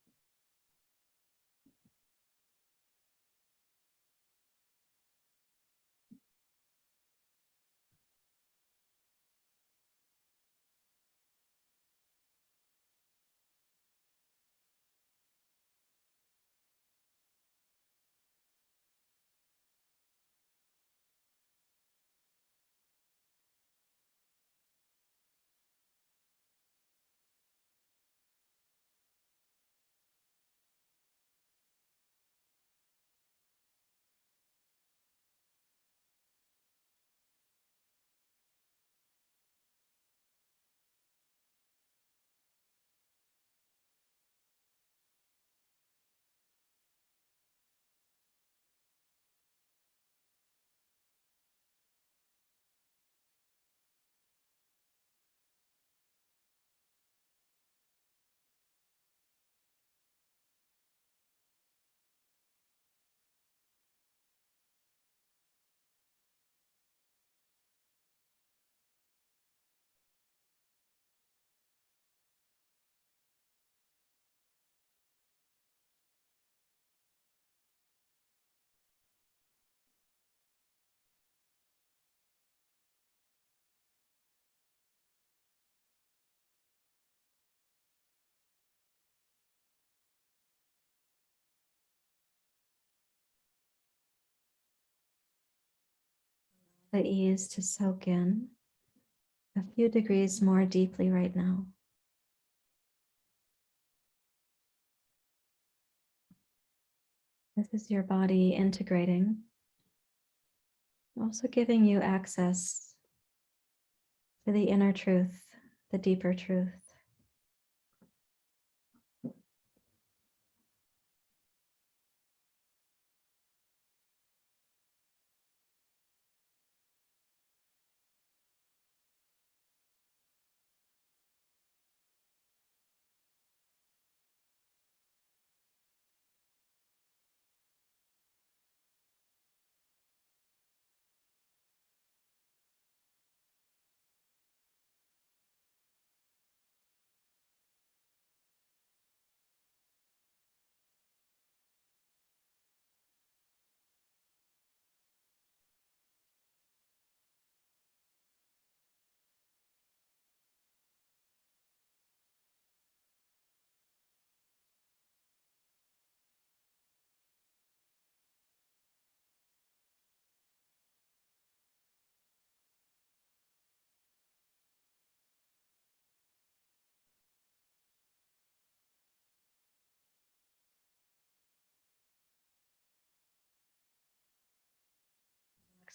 The ease to soak in a few degrees more deeply right now. This is your body integrating, also giving you access to the inner truth, the deeper truth.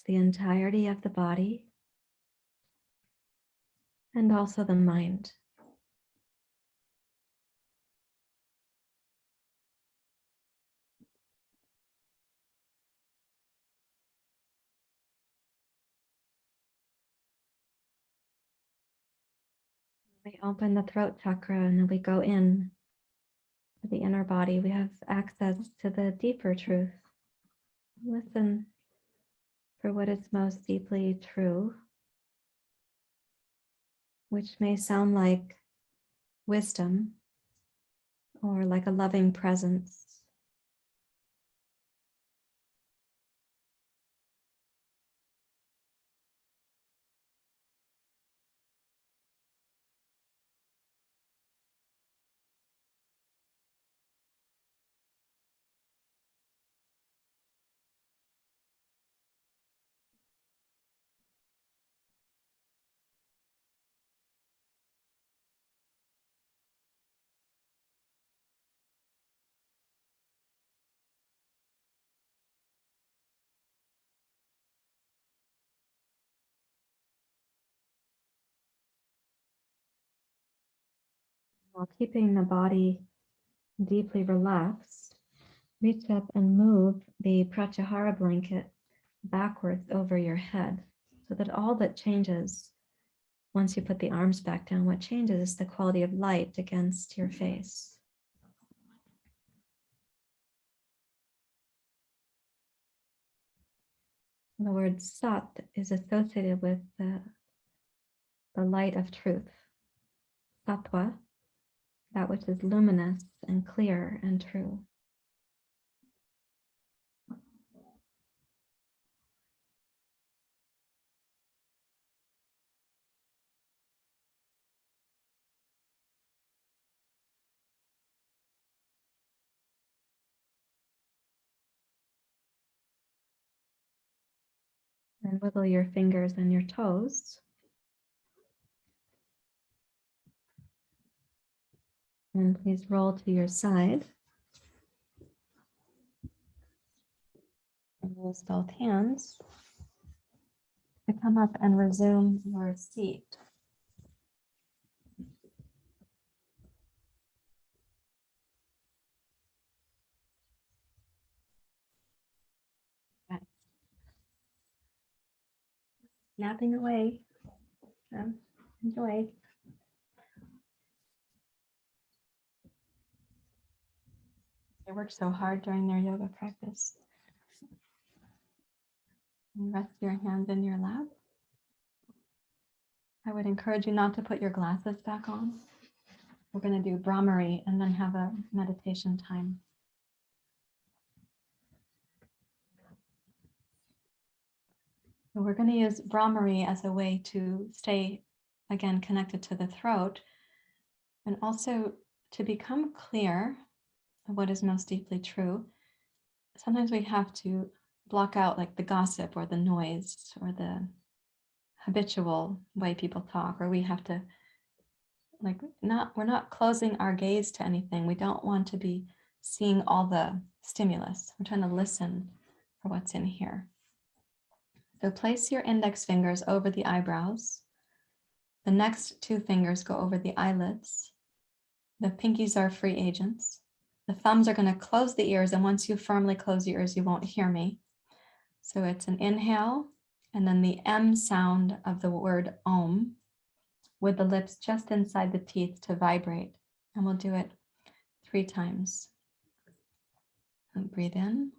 The entirety of the body and also the mind. We open the throat chakra and then we go in to the inner body. We have access to the deeper truth. Listen for what is most deeply true, which may sound like wisdom or like a loving presence. While keeping the body deeply relaxed, reach up and move the pratyahara blanket backwards over your head so that all that changes once you put the arms back down, what changes is the quality of light against your face. The word Sat is associated with the light of truth. Sattva, that which is luminous and clear and true. And wiggle your fingers and your toes. And please roll to your side. And use both hands to come up and resume your seat. Okay. Napping away. Enjoy. They work so hard during their yoga practice. And rest your hands in your lap. I would encourage you not to put your glasses back on. We're going to do Brahmari and then have a meditation time. So we're going to use Brahmari as a way to stay, again, connected to the throat, and also to become clear of what is most deeply true. Sometimes we have to block out like the gossip or the noise or the habitual way people talk, or we have to we're not closing our gaze to anything. We don't want to be seeing all the stimulus. We're trying to listen for what's in here. So place your index fingers over the eyebrows. The next two fingers go over the eyelids. The pinkies are free agents. The thumbs are going to close the ears, and once you firmly close your ears, you won't hear me. So it's an inhale, and then the M sound of the word Om, with the lips just inside the teeth to vibrate. And we'll do it 3 times. And breathe in.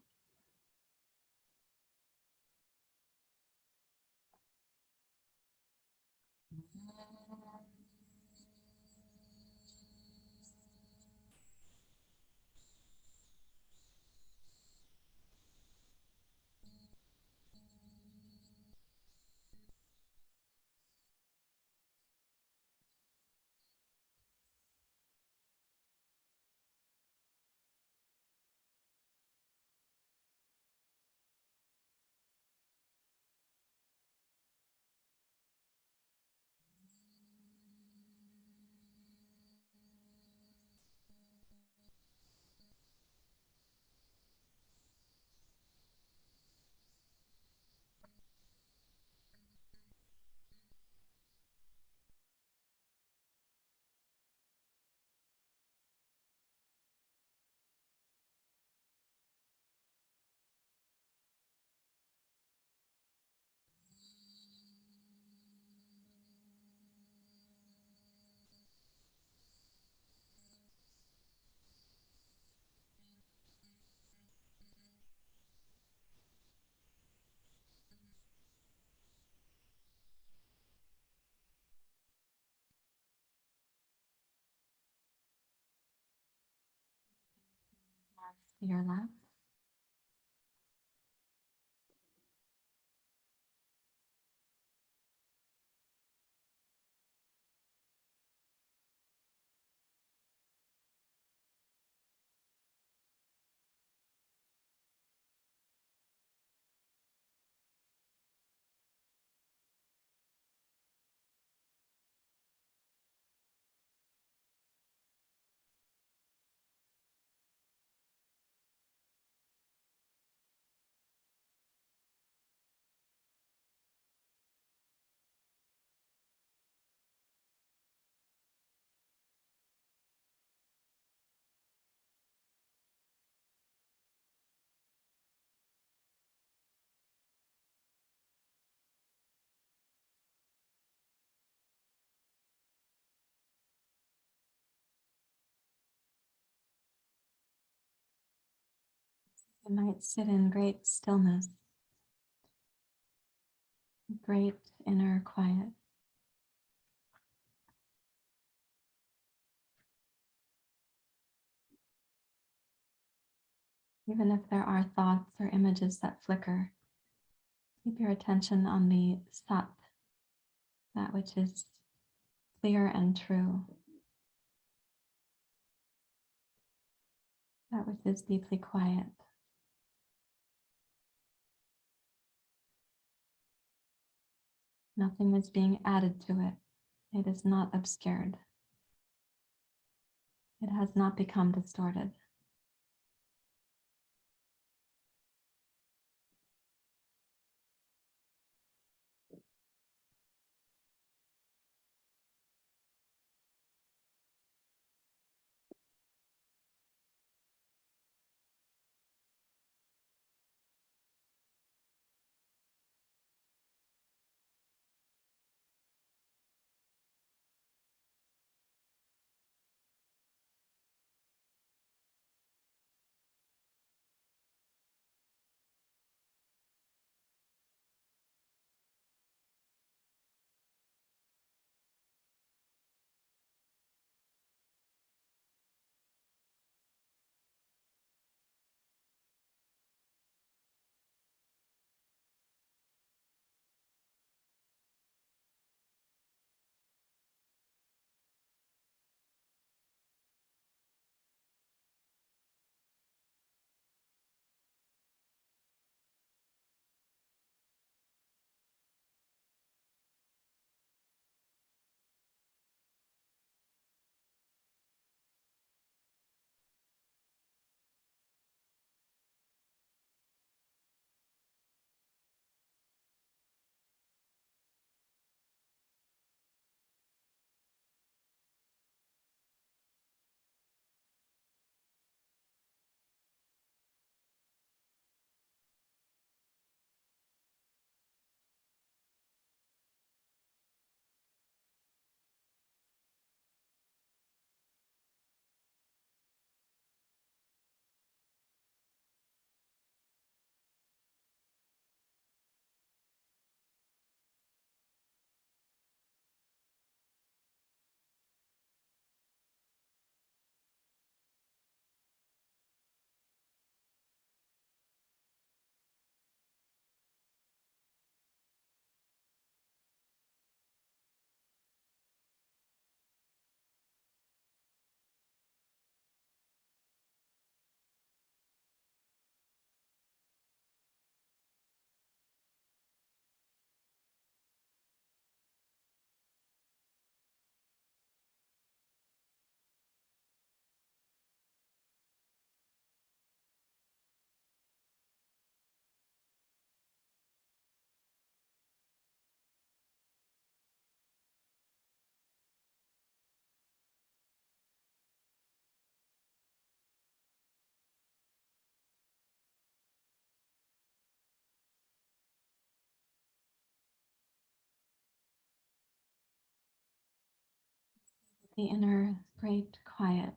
to your left. You might sit in great stillness, great inner quiet. Even if there are thoughts or images that flicker, keep your attention on the Sat, that which is clear and true, that which is deeply quiet. Nothing is being added to it. It is not obscured. It has not become distorted. The inner great quiet.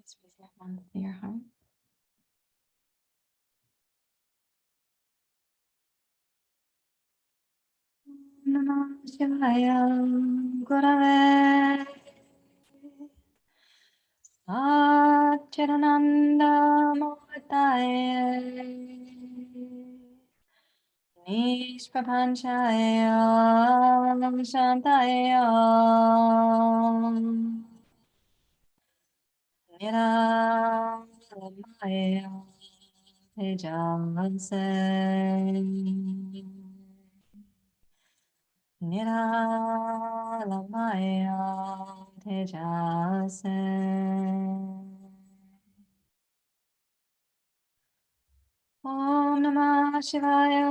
Squeeze your hands to your heart. Namah Shivaya Gurave Satchitanananda Murtaye Nishprapanchaya Shantaya Niramaya Tejamase Niralamaya Tejase Om Namah Shivaya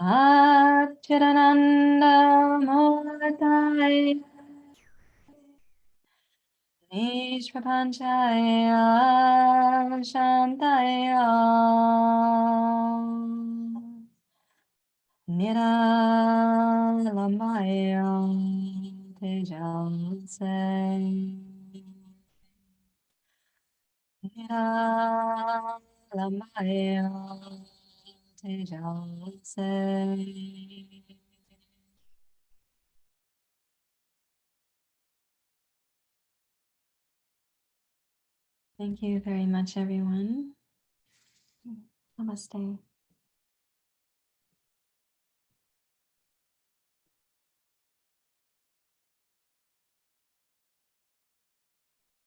Satchitananda Murtaye Nishprapanchaya Shantaya Niralamaya Tejamse Niralamaya Tejamse. Thank you very much, everyone. Namaste.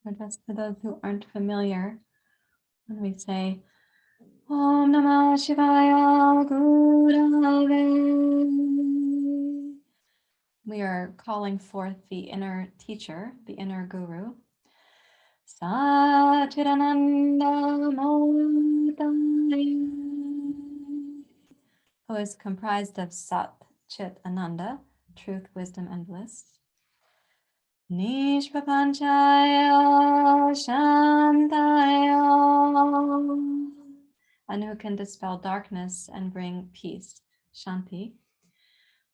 But just for those who aren't familiar, when we say Om Namah Shivaya Gurave, we are calling forth the inner teacher, the inner guru, Satchitananda Murtaye, who is comprised of Sat, Chit, Ananda, truth, wisdom, and bliss. Nishprapanchaya Shantaya, and who can dispel darkness and bring peace, Shanti.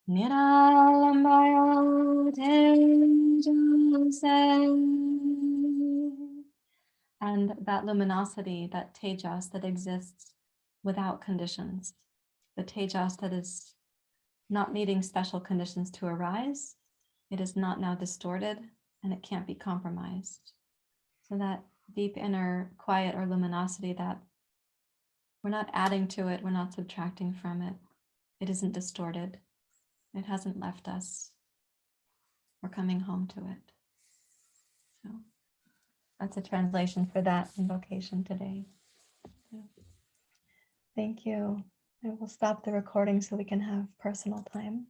Niralambaya Tejase, and that luminosity, that tejas that exists without conditions, the tejas that is not needing special conditions to arise. It is not now distorted and it can't be compromised. So that deep inner quiet or luminosity that we're not adding to it, we're not subtracting from it. It isn't distorted. It hasn't left us. We're coming home to it. So that's a translation for that invocation today. Thank you. I will stop the recording so we can have personal time.